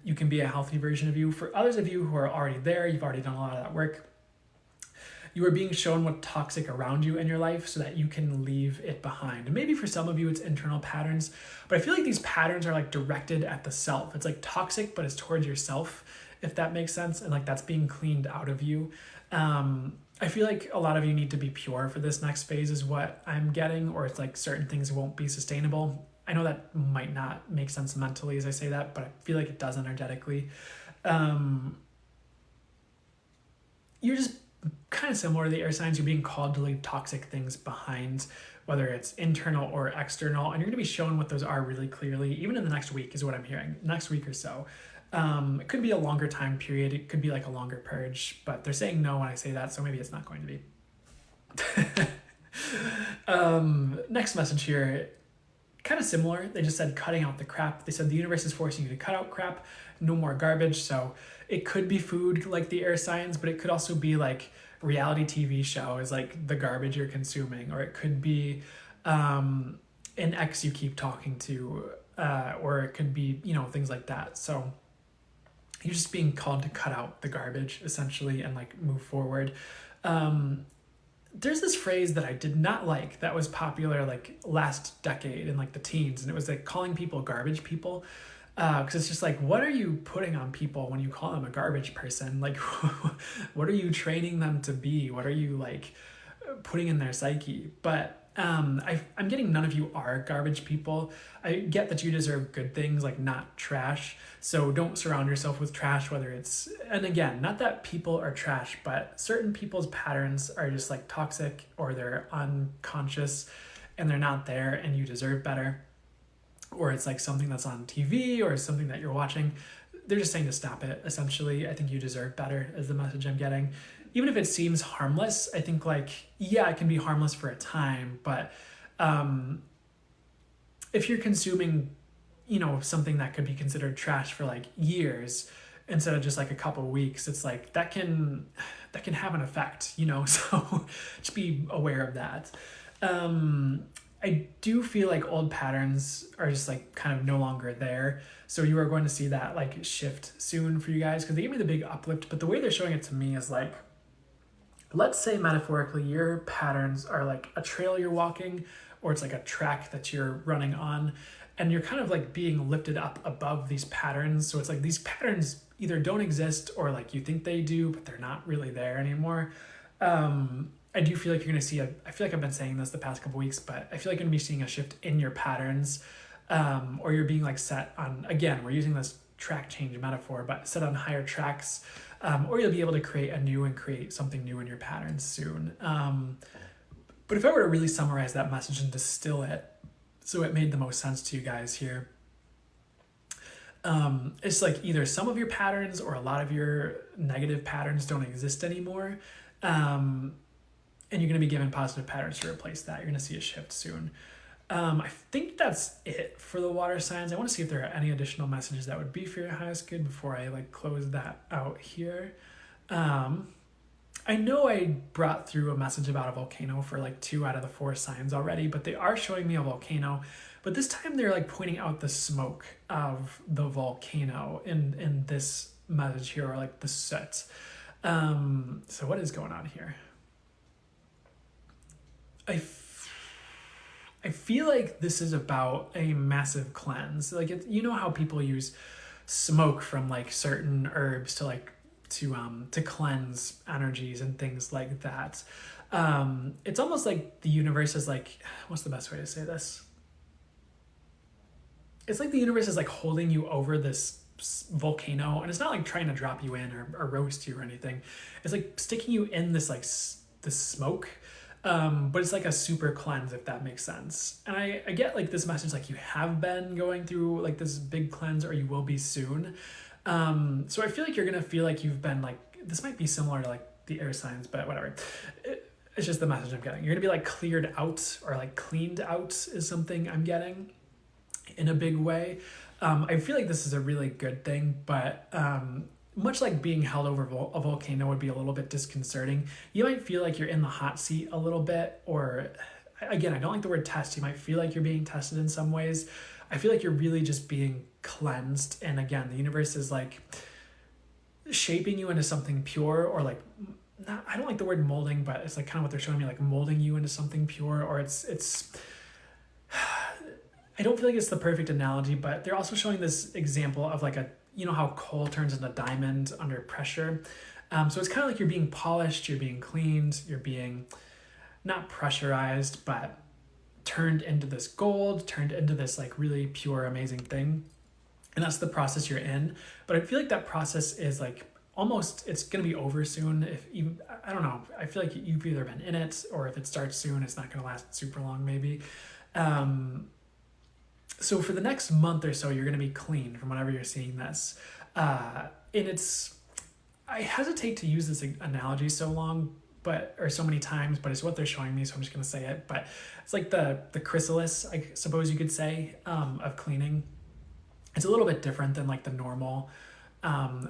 you can be a healthy version of you. For others of you who are already there, you've already done a lot of that work. You are being shown what's toxic around you in your life so that you can leave it behind. And maybe for some of you, it's internal patterns, but I feel like these patterns are directed at the self. It's toxic, but it's towards yourself. if that makes sense, and like that's being cleaned out of you. I feel like a lot of you need to be pure for this next phase is what I'm getting, or it's like certain things won't be sustainable. I know that might not make sense mentally as I say that, but I feel like it does energetically. You're just kind of similar to the air signs. You're being called to leave toxic things behind, whether it's internal or external, and you're going to be shown what those are really clearly, even in the next week is what I'm hearing, next week or so. It could be a longer time period. It could be like a longer purge, but they're saying no when I say that, so maybe it's not going to be. Next message here, kind of similar. They just said cutting out the crap. They said the universe is forcing you to cut out crap, no more garbage. So it could be food like the air signs, but it could also be like reality TV show is like the garbage you're consuming, or it could be an ex you keep talking to, or it could be, you know, things like that. So you're just being called to cut out the garbage essentially and like move forward. There's this phrase that I did not like that was popular like last decade in like the teens, and it was like calling people garbage people. Because it's just like, what are you putting on people when you call them a garbage person? Like, what are you training them to be? What are you like putting in their psyche? But I'm getting none of you are garbage people. I get that you deserve good things, like not trash. So don't surround yourself with trash, whether it's, and again, not that people are trash, but certain people's patterns are just like toxic, or they're unconscious and they're not there, and you deserve better. Or it's like something that's on TV or something that you're watching. They're just saying to stop it, essentially. I think you deserve better is the message I'm getting. Even if it seems harmless, I think like, yeah, it can be harmless for a time, but if you're consuming, you know, something that could be considered trash for like years instead of just like a couple of weeks, it's like that can have an effect, you know, so just be aware of that. I do feel like old patterns are just like kind of no longer there. So you are going to see that like shift soon for you guys, because they gave me the big uplift, but the way they're showing it to me is like, let's say metaphorically your patterns are like a trail you're walking, or it's like a track that you're running on, and you're kind of like being lifted up above these patterns. So it's like these patterns either don't exist, or like you think they do, but they're not really there anymore. I do feel like you're going to see I feel like I've been saying this the past couple weeks, but I feel like you're going to be seeing a shift in your patterns, or you're being like set on, again, we're using this track change metaphor, but set on higher tracks, or you'll be able to create something new in your patterns soon. But if I were to really summarize that message and distill it so it made the most sense to you guys here, it's like either some of your patterns or a lot of your negative patterns don't exist anymore. And you're going to be given positive patterns to replace that. You're going to see a shift soon. I think that's it for the water signs. I want to see if there are any additional messages that would be for your highest good before I like close that out here. I know I brought through a message about a volcano for like 2 out of the 4 signs already, but they are showing me a volcano. But this time they're like pointing out the smoke of the volcano in this message here, or like the soot. So what is going on here? I feel like this is about a massive cleanse. Like, you know how people use smoke from like certain herbs to like to cleanse energies and things like that. It's almost like the universe is like, what's the best way to say this? It's like the universe is like holding you over this volcano, and it's not like trying to drop you in or roast you or anything. It's like sticking you in this like this smoke. But it's like a super cleanse, if that makes sense. And I get like this message, like you have been going through like this big cleanse, or you will be soon. So I feel like you're going to feel like you've been like, this might be similar to like the air signs, but whatever. It's just the message I'm getting. You're going to be like cleared out, or like cleaned out is something I'm getting in a big way. I feel like this is a really good thing, but much like being held over a volcano would be a little bit disconcerting. You might feel like you're in the hot seat a little bit, or again, I don't like the word test. You might feel like you're being tested in some ways. I feel like you're really just being cleansed. And again, the universe is like shaping you into something pure, or like, not, I don't like the word molding, but it's like kind of what they're showing me, like molding you into something pure, or it's I don't feel like it's the perfect analogy, but they're also showing this example of like you know how coal turns into diamond under pressure. So it's kind of like you're being polished, you're being cleaned, you're being not pressurized, but turned into this gold, turned into this like really pure, amazing thing. And that's the process you're in. But I feel like that process is like almost, it's going to be over soon. If even, I don't know, I feel like you've either been in it, or if it starts soon, it's not going to last super long maybe. So for the next month or so, you're going to be clean from whenever you're seeing this. And it's, I hesitate to use this analogy so many times, but it's what they're showing me, so I'm just going to say it. But it's like the chrysalis, I suppose you could say, of cleaning. It's a little bit different than like the normal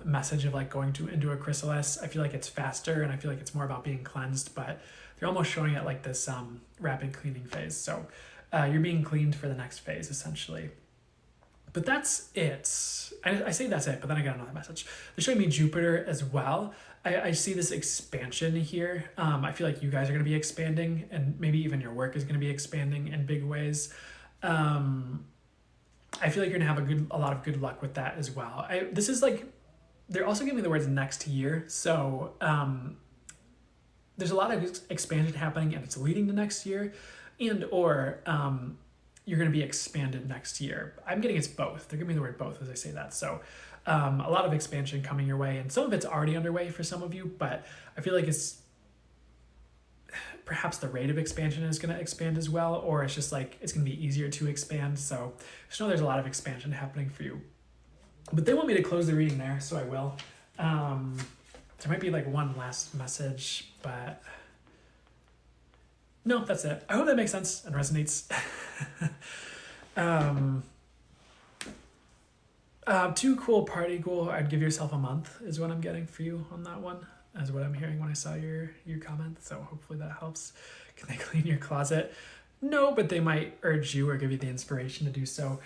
message of like going into a chrysalis. I feel like it's faster, and I feel like it's more about being cleansed, but they're almost showing it like this rapid cleaning phase. So you're being cleaned for the next phase, essentially. But that's it. I say that's it, but then I got another message. They're showing me Jupiter as well. I see this expansion here. I feel like you guys are going to be expanding, and maybe even your work is going to be expanding in big ways. I feel like you're going to have a lot of good luck with that as well. This is like, they're also giving me the words next year. So there's a lot of expansion happening, and it's leading to next year, and or you're going to be expanded next year. I'm getting it's both. They're giving me the word both as I say that. So a lot of expansion coming your way, and some of it's already underway for some of you, but I feel like it's perhaps the rate of expansion is going to expand as well, or it's just like it's going to be easier to expand. So just know there's a lot of expansion happening for you. But they want me to close the reading there, so I will. There might be like one last message, but no, that's it. I hope that makes sense and resonates. Too cool, party goal. I'd give yourself a month is what I'm getting for you on that one, is what I'm hearing when I saw your comment. So hopefully that helps. Can they clean your closet? No, but they might urge you or give you the inspiration to do so.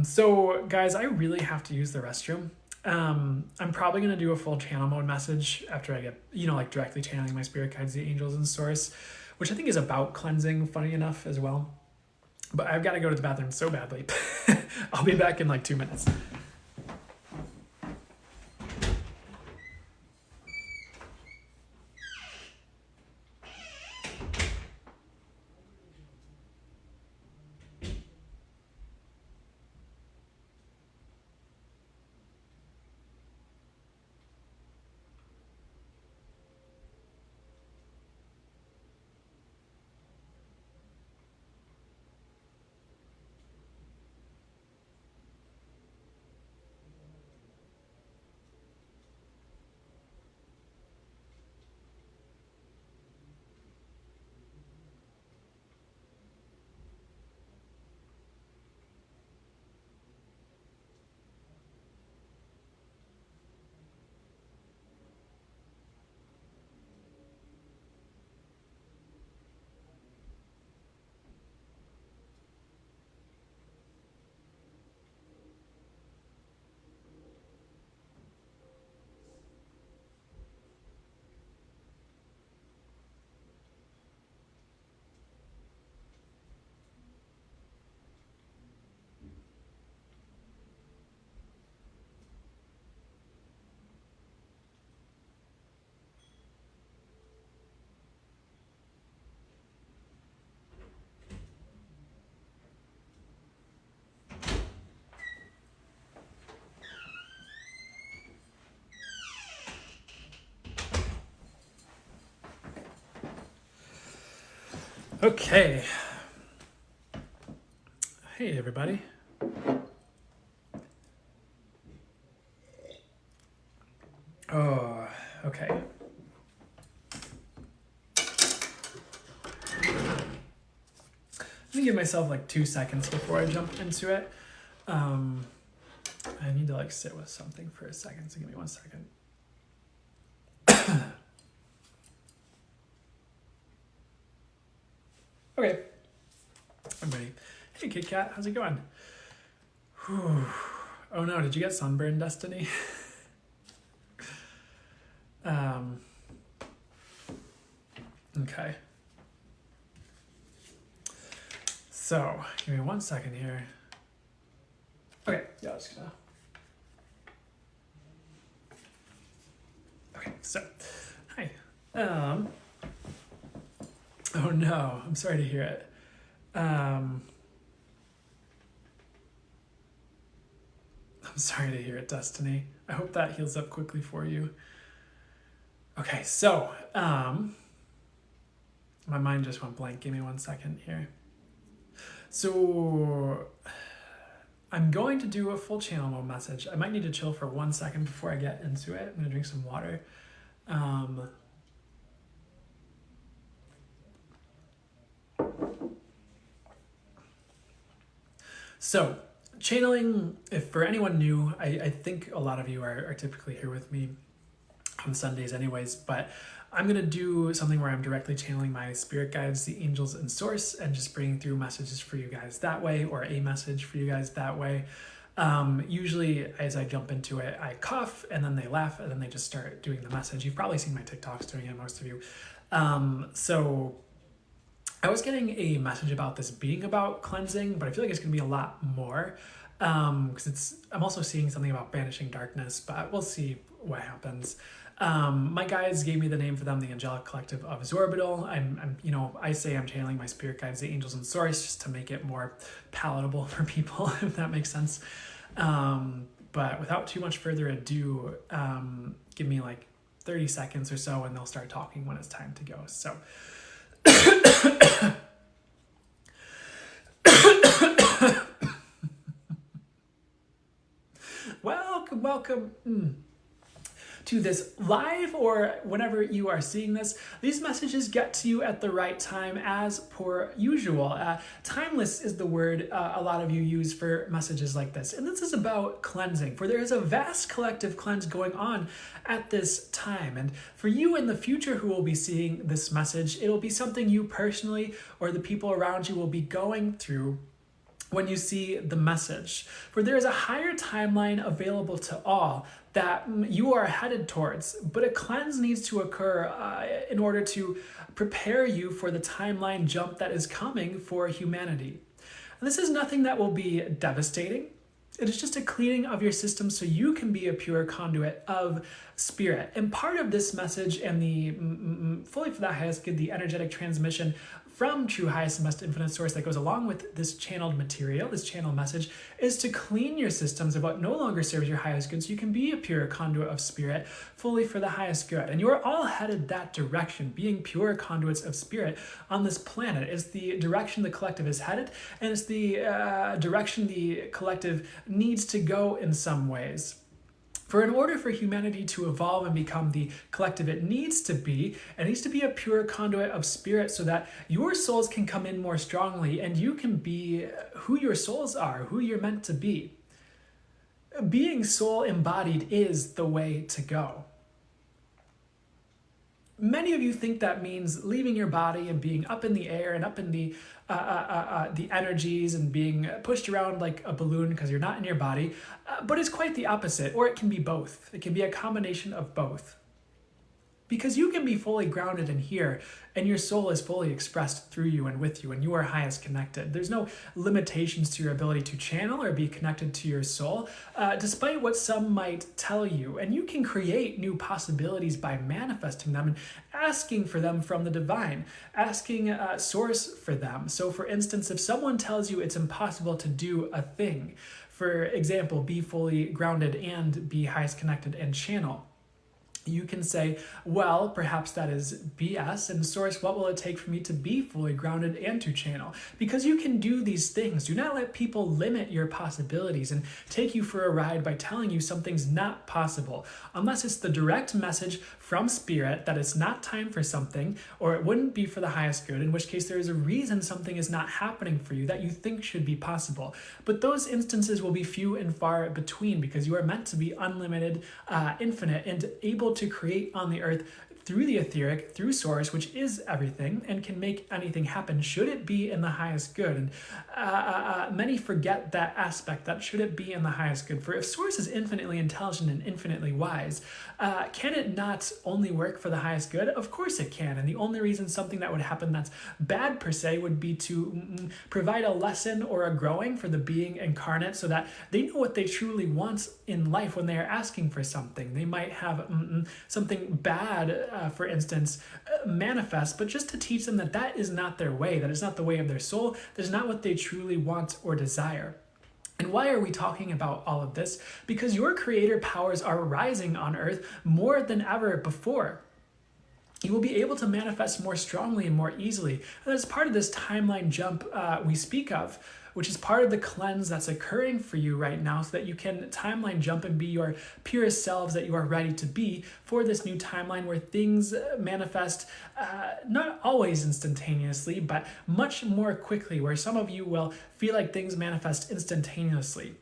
So guys, I really have to use the restroom. I'm probably going to do a full channel mode message after I get, like directly channeling my spirit guides, the angels and source, which I think is about cleansing, funny enough, as well. But I've got to go to the bathroom so badly. I'll be back in like 2 minutes. Okay. Hey, everybody. Oh, okay. Let me give myself like 2 seconds before I jump into it. I need to like sit with something for a second, so give me 1 second. Okay. I'm ready. Hey, Kit Kat, how's it going? Whew. Oh no, did you get sunburn, Destiny? Okay. So, give me 1 second here. Okay, yeah, I was just gonna So, hi. Oh no, I'm sorry to hear it. I'm sorry to hear it, Destiny. I hope that heals up quickly for you. Okay, so, my mind just went blank. Give me 1 second here. So, I'm going to do a full channel mode message. I might need to chill for 1 second before I get into it. I'm gonna drink some water. So, channeling, if for anyone new, I think a lot of you are typically here with me on Sundays anyways, but I'm going to do something where I'm directly channeling my spirit guides, the angels and source, and just bringing through messages for you guys that way, or a message for you guys that way. Usually as I jump into it, I cough and then they laugh and then they just start doing the message. You've probably seen my TikToks doing it, most of you. So I was getting a message about this being about cleansing, but I feel like it's going to be a lot more, because I'm also seeing something about banishing darkness, but we'll see what happens. My guides gave me the name for them, the Angelic Collective of Zorbital. I say I'm channeling my spirit guides, the angels and source, just to make it more palatable for people, if that makes sense. But without too much further ado, give me like 30 seconds or so and they'll start talking when it's time to go. So welcome to this live, or whenever you are seeing this. These messages get to you at the right time as per usual. Timeless is the word a lot of you use for messages like this. And this is about cleansing, for there is a vast collective cleanse going on at this time. And for you in the future who will be seeing this message, it'll be something you personally or the people around you will be going through when you see the message. For there is a higher timeline available to all that you are headed towards, but a cleanse needs to occur in order to prepare you for the timeline jump that is coming for humanity. And this is nothing that will be devastating. It is just a cleaning of your system so you can be a pure conduit of spirit. And part of this message and the fully for the highest good, the energetic transmission from true highest and best infinite source that goes along with this channeled material, this channel message, is to clean your systems of what no longer serves your highest good so you can be a pure conduit of spirit fully for the highest good. And you are all headed that direction. Being pure conduits of spirit on this planet is the direction the collective is headed, and it's the direction the collective needs to go in some ways. For in order for humanity to evolve and become the collective it needs to be a pure conduit of spirit so that your souls can come in more strongly and you can be who your souls are, who you're meant to be. Being soul embodied is the way to go. Many of you think that means leaving your body and being up in the air and up in the energies and being pushed around like a balloon because you're not in your body, but it's quite the opposite, or it can be both. It can be a combination of both. Because you can be fully grounded in here and your soul is fully expressed through you and with you and you are highest connected. There's no limitations to your ability to channel or be connected to your soul, despite what some might tell you. And you can create new possibilities by manifesting them and asking for them from the divine, asking source for them. So for instance, if someone tells you it's impossible to do a thing, for example, be fully grounded and be highest connected and channel, you can say, well, perhaps that is BS, and source, what will it take for me to be fully grounded and to channel? Because you can do these things. Do not let people limit your possibilities and take you for a ride by telling you something's not possible, unless it's the direct message from spirit that it's not time for something, or it wouldn't be for the highest good, in which case there is a reason something is not happening for you that you think should be possible. But those instances will be few and far between because you are meant to be unlimited, infinite, and able to create on the earth through the etheric, through source, which is everything and can make anything happen, should it be in the highest good? And many forget that aspect, that should it be in the highest good? For if source is infinitely intelligent and infinitely wise, can it not only work for the highest good? Of course it can. And the only reason something that would happen that's bad per se would be to provide a lesson or a growing for the being incarnate so that they know what they truly want in life when they are asking for something. They might have something bad, for instance, manifest, but just to teach them that that is not their way, that is not the way of their soul, that is not what they truly want or desire. And why are we talking about all of this? Because your creator powers are rising on earth more than ever before. You will be able to manifest more strongly and more easily. And that's part of this timeline jump we speak of, which is part of the cleanse that's occurring for you right now so that you can timeline jump and be your purest selves that you are ready to be for this new timeline where things manifest not always instantaneously, but much more quickly, where some of you will feel like things manifest instantaneously.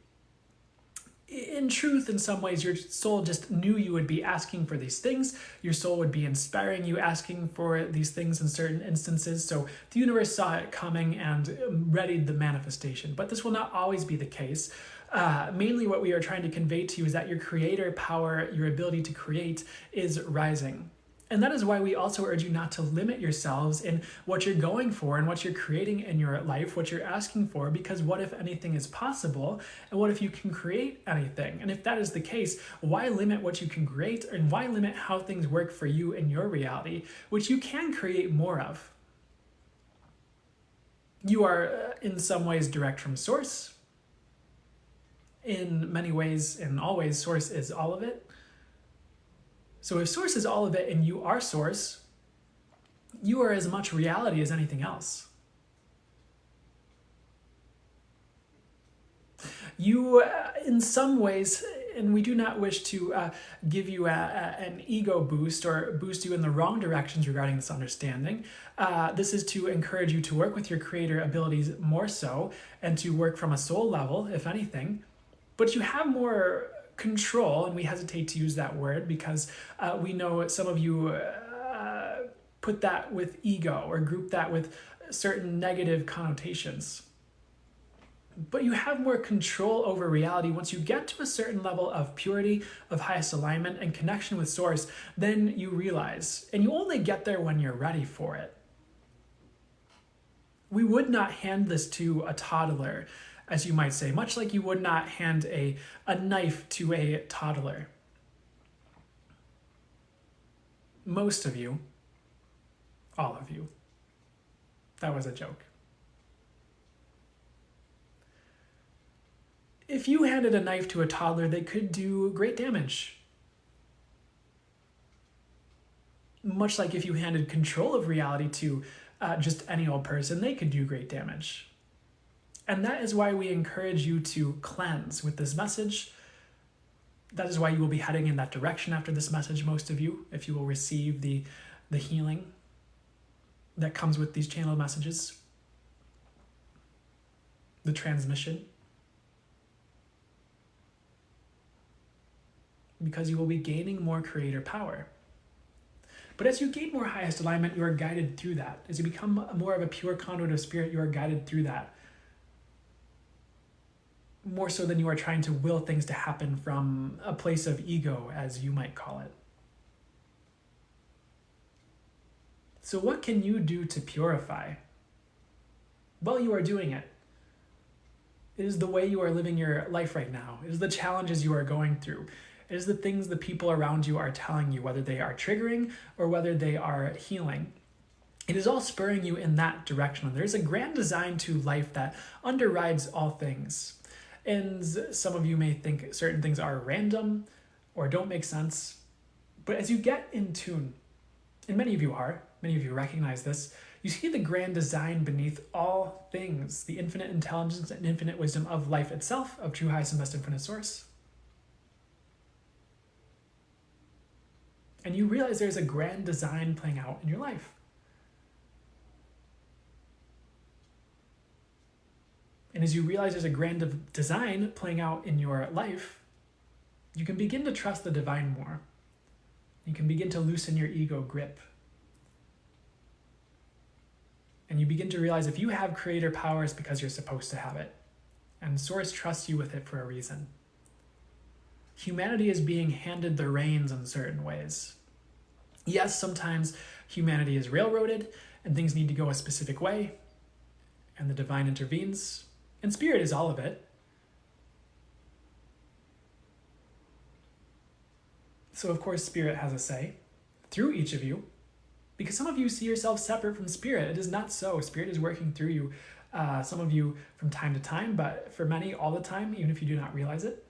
In truth, in some ways, your soul just knew you would be asking for these things. Your soul would be inspiring you, asking for these things in certain instances. So the universe saw it coming and readied the manifestation. But this will not always be the case. Mainly what we are trying to convey to you is that your creator power, your ability to create, is rising. And that is why we also urge you not to limit yourselves in what you're going for and what you're creating in your life, what you're asking for, because what if anything is possible? And what if you can create anything? And if that is the case, why limit what you can create, and why limit how things work for you in your reality, which you can create more of? You are in some ways direct from source. In many ways, in all ways, source is all of it. So if source is all of it and you are source, you are as much reality as anything else. You, in some ways, and we do not wish to give you an ego boost or boost you in the wrong directions regarding this understanding. This is to encourage you to work with your creator abilities more so, and to work from a soul level, if anything. But you have more control, and we hesitate to use that word because we know some of you put that with ego or group that with certain negative connotations. But you have more control over reality once you get to a certain level of purity, of highest alignment and connection with source. Then you realize, and you only get there when you're ready for it. We would not hand this to a toddler, as you might say, much like you would not hand a knife to a toddler. Most of you, all of you, that was a joke. If you handed a knife to a toddler, they could do great damage. Much like if you handed control of reality to just any old person, they could do great damage. And that is why we encourage you to cleanse with this message. That is why you will be heading in that direction after this message, most of you, if you will receive the healing that comes with these channeled messages, the transmission. Because you will be gaining more creator power. But as you gain more highest alignment, you are guided through that. As you become more of a pure conduit of spirit, you are guided through that. More so than you are trying to will things to happen from a place of ego, as you might call it. So what can you do to purify? Well, you are doing it. It is the way you are living your life right now. It is the challenges you are going through. It is the things the people around you are telling you, whether they are triggering or whether they are healing. It is all spurring you in that direction. There is a grand design to life that underrides all things. And some of you may think certain things are random or don't make sense. But as you get in tune, and many of you recognize this, you see the grand design beneath all things, the infinite intelligence and infinite wisdom of life itself, of true highest and best infinite source. And you realize there's a grand design playing out in your life. And as you realize there's a grand design playing out in your life, you can begin to trust the divine more. You can begin to loosen your ego grip. And you begin to realize if you have creator power, it's because you're supposed to have it. And Source trusts you with it for a reason. Humanity is being handed the reins in certain ways. Yes, sometimes humanity is railroaded and things need to go a specific way, and the divine intervenes, and spirit is all of it. So of course spirit has a say through each of you, because some of you see yourself separate from spirit. It is not so. Spirit is working through you. Some of you from time to time, but for many all the time, even if you do not realize it.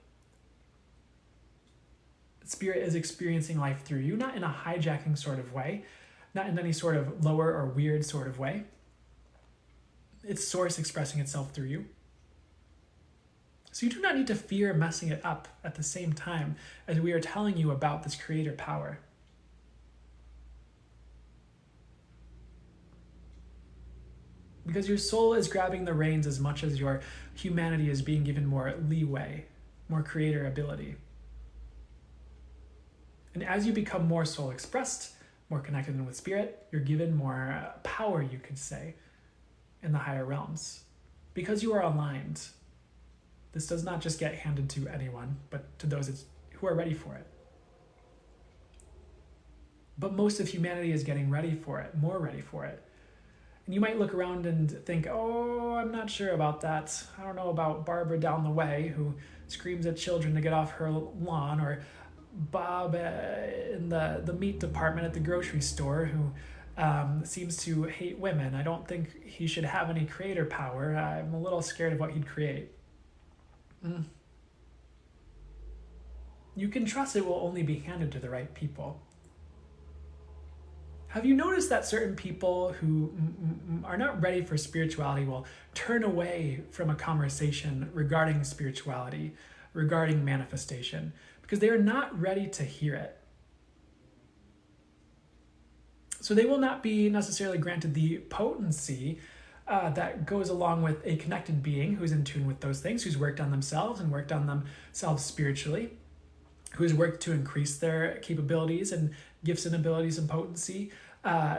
Spirit is experiencing life through you, not in a hijacking sort of way, not in any sort of lower or weird sort of way. It's Source expressing itself through you. So you do not need to fear messing it up at the same time as we are telling you about this creator power. Because your soul is grabbing the reins as much as your humanity is being given more leeway, more creator ability. And as you become more soul expressed, more connected in with spirit, you're given more power, you could say, in the higher realms. Because you are aligned. This does not just get handed to anyone, but to those who are ready for it. But most of humanity is getting ready for it, more ready for it. And you might look around and think, oh, I'm not sure about that. I don't know about Barbara down the way who screams at children to get off her lawn, or Bob in the meat department at the grocery store who seems to hate women. I don't think he should have any creator power. I'm a little scared of what he'd create. You can trust it will only be handed to the right people. Have you noticed that certain people who are not ready for spirituality will turn away from a conversation regarding spirituality, regarding manifestation, because they are not ready to hear it? So they will not be necessarily granted the potency that goes along with a connected being who's in tune with those things, who's worked on themselves and worked on themselves spiritually, who's worked to increase their capabilities and gifts and abilities and potency.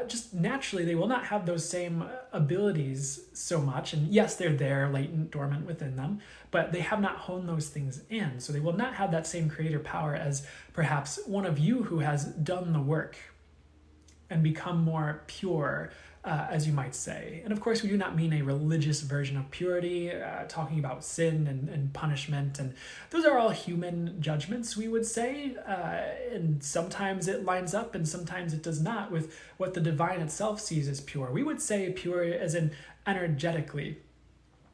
Just naturally, they will not have those same abilities so much. And yes, they're there, latent, dormant within them, but they have not honed those things in. So they will not have that same creator power as perhaps one of you who has done the work and become more pure, as you might say. And of course, we do not mean a religious version of purity, talking about sin and punishment. And those are all human judgments, we would say. And sometimes it lines up and sometimes it does not with what the divine itself sees as pure. We would say pure as in energetically.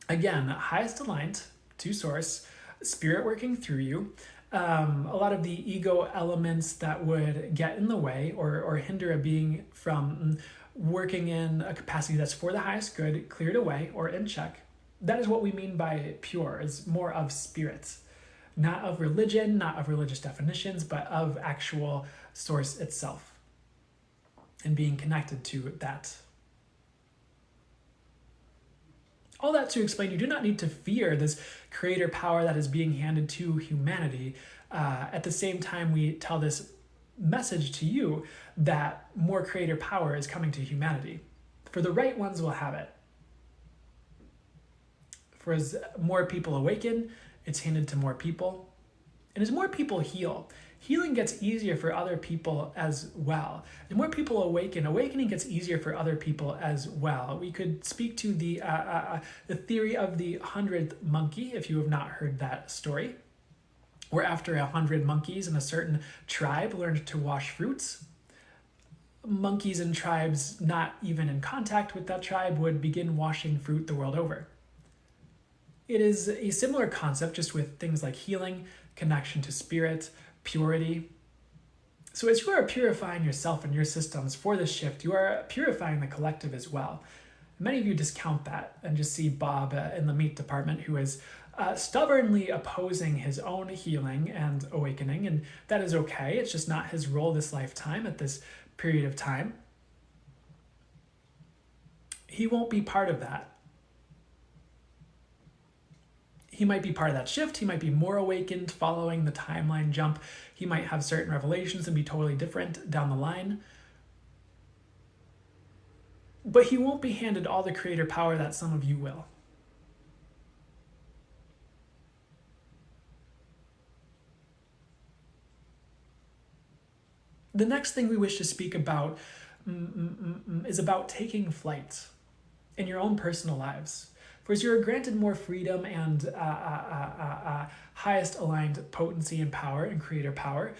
Again, highest aligned to Source, spirit working through you. A lot of the ego elements that would get in the way or hinder a being from working in a capacity that's for the highest good, cleared away or in check. That is what we mean by pure, is more of spirit, not of religion, not of religious definitions, but of actual Source itself and being connected to that. All that to explain, you do not need to fear this creator power that is being handed to humanity. At the same time, we tell this message to you that more creator power is coming to humanity. For the right ones will have it. For as more people awaken, it's handed to more people. And as more people heal, healing gets easier for other people as well. The more people awaken, awakening gets easier for other people as well. We could speak to the theory of the 100th monkey, if you have not heard that story, where after 100 monkeys in a certain tribe learned to wash fruits, monkeys in tribes not even in contact with that tribe would begin washing fruit the world over. It is a similar concept, just with things like healing, connection to spirit, purity. So as you are purifying yourself and your systems for this shift, you are purifying the collective as well. Many of you discount that and just see Bob in the meat department who is stubbornly opposing his own healing and awakening, and that is okay. It's just not his role this lifetime at this period of time. He won't be part of that. He might be part of that shift. He might be more awakened following the timeline jump. He might have certain revelations and be totally different down the line. But he won't be handed all the creator power that some of you will. The next thing we wish to speak about is about taking flight in your own personal lives. For as you are granted more freedom and highest aligned potency and power and creator power,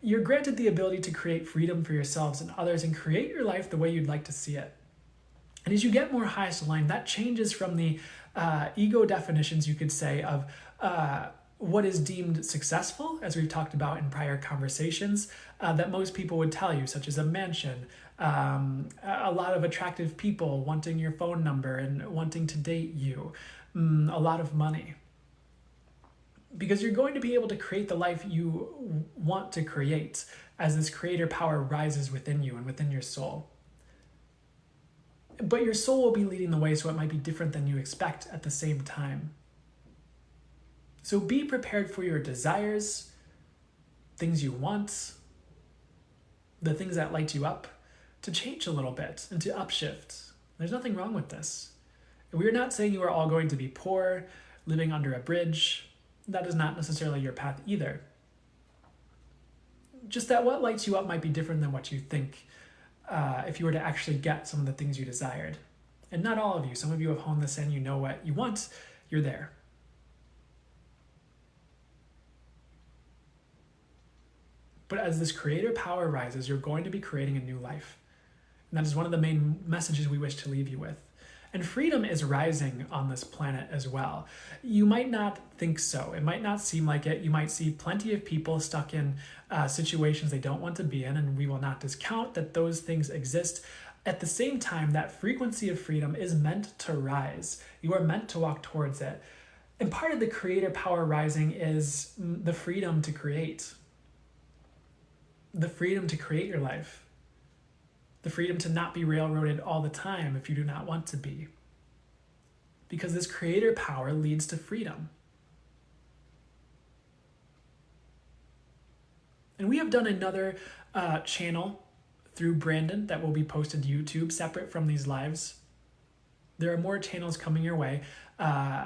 you're granted the ability to create freedom for yourselves and others and create your life the way you'd like to see it. And as you get more highest aligned, that changes from the ego definitions, you could say, of what is deemed successful, as we've talked about in prior conversations, that most people would tell you, such as a mansion, a lot of attractive people wanting your phone number and wanting to date you, a lot of money. Because you're going to be able to create the life you want to create as this creator power rises within you and within your soul. But your soul will be leading the way, so it might be different than you expect at the same time. So be prepared for your desires, things you want, the things that light you up, to change a little bit and to upshift. There's nothing wrong with this. We're not saying you are all going to be poor, living under a bridge. That is not necessarily your path either. Just that what lights you up might be different than what you think if you were to actually get some of the things you desired. And not all of you. Some of you have honed this in, you know what you want, you're there. But as this creator power rises, you're going to be creating a new life. And that is one of the main messages we wish to leave you with. And freedom is rising on this planet as well. You might not think so. It might not seem like it. You might see plenty of people stuck in situations they don't want to be in, and we will not discount that those things exist. At the same time, that frequency of freedom is meant to rise. You are meant to walk towards it. And part of the creator power rising is the freedom to create. The freedom to create your life. The freedom to not be railroaded all the time if you do not want to be. Because this creator power leads to freedom. And we have done another channel through Brandon that will be posted to YouTube separate from these lives. There are more channels coming your way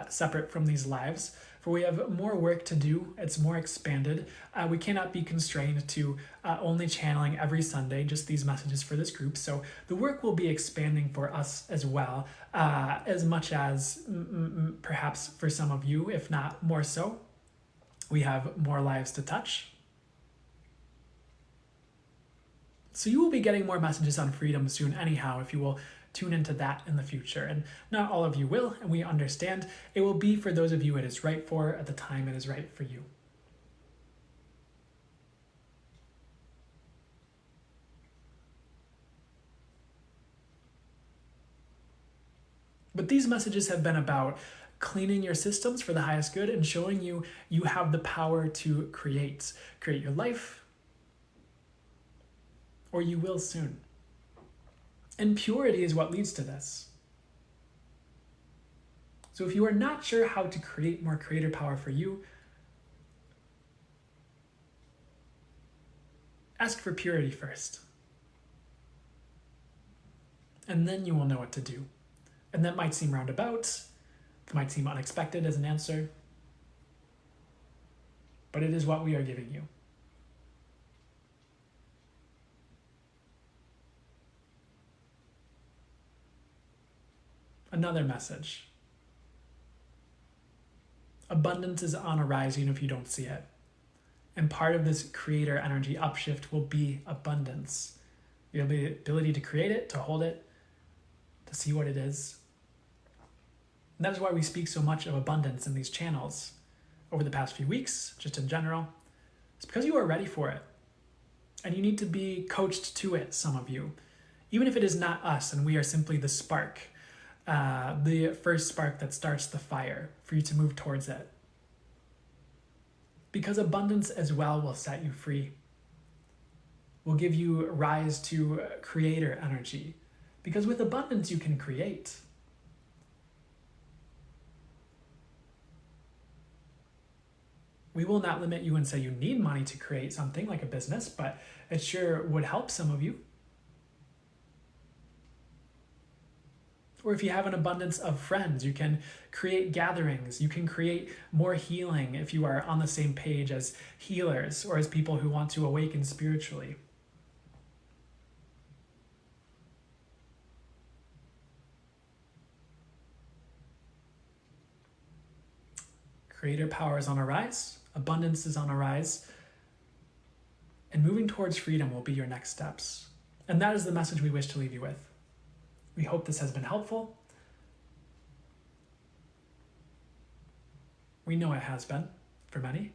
separate from these lives. For we have more work to do. It's more expanded. We cannot be constrained to only channeling every Sunday, just these messages for this group. So the work will be expanding for us as well, as much as perhaps for some of you, if not more so. We have more lives to touch. So you will be getting more messages on freedom soon anyhow, if you will tune into that in the future. And not all of you will, and we understand. It will be for those of you it is right for at the time it is right for you. But these messages have been about cleaning your systems for the highest good and showing you you have the power to create your life, or you will soon. And purity is what leads to this. So if you are not sure how to create more creator power for you, ask for purity first. And then you will know what to do. And that might seem roundabout, it might seem unexpected as an answer, but it is what we are giving you. Another message. Abundance is on a rise even if you don't see it. And part of this creator energy upshift will be abundance. You have the ability to create it, to hold it, to see what it is. And that is why we speak so much of abundance in these channels over the past few weeks, just in general. It's because you are ready for it. And you need to be coached to it, some of you. Even if it is not us and we are simply the spark. The first spark that starts the fire for you to move towards it. Because abundance as well will set you free. Will give you rise to creator energy. Because with abundance, you can create. We will not limit you and say you need money to create something like a business, but it sure would help some of you. Or if you have an abundance of friends, you can create gatherings. You can create more healing if you are on the same page as healers or as people who want to awaken spiritually. Creator power is on a rise. Abundance is on a rise. And moving towards freedom will be your next steps. And that is the message we wish to leave you with. We hope this has been helpful. We know it has been for many.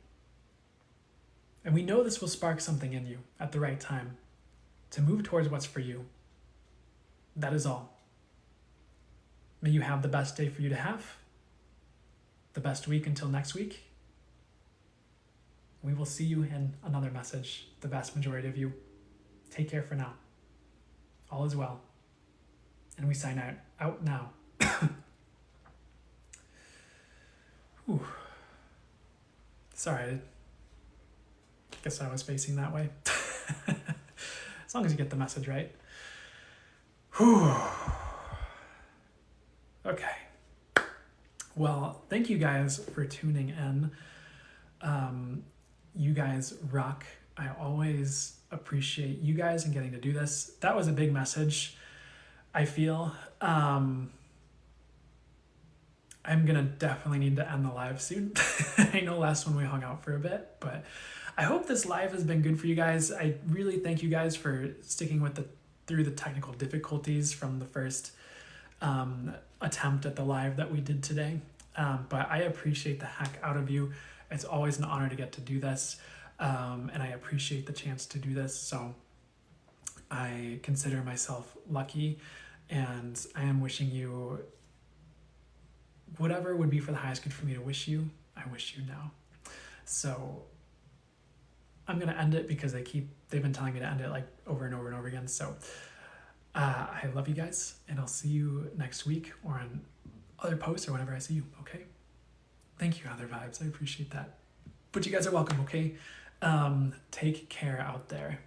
And we know this will spark something in you at the right time to move towards what's for you. That is all. May you have the best day for you to have, the best week until next week. We will see you in another message, the vast majority of you. Take care for now. All is well. And we sign out now. Whew. Sorry, I guess I was facing that way. As long as you get the message right. Whew. Okay. Well, thank you guys for tuning in. You guys rock. I always appreciate you guys and getting to do this. That was a big message, I feel. I'm gonna definitely need to end the live soon. I know last one we hung out for a bit, but I hope this live has been good for you guys. I really thank you guys for sticking with through the technical difficulties from the first attempt at the live that we did today. But I appreciate the heck out of you. It's always an honor to get to do this. And I appreciate the chance to do this. So I consider myself lucky, and I am wishing you whatever would be for the highest good for me to wish you, I wish you now. So I'm going to end it because they've been telling me to end it like over and over and over again. So I love you guys, and I'll see you next week or on other posts or whenever I see you, okay? Thank you, Other Vibes. I appreciate that. But you guys are welcome, okay? Take care out there.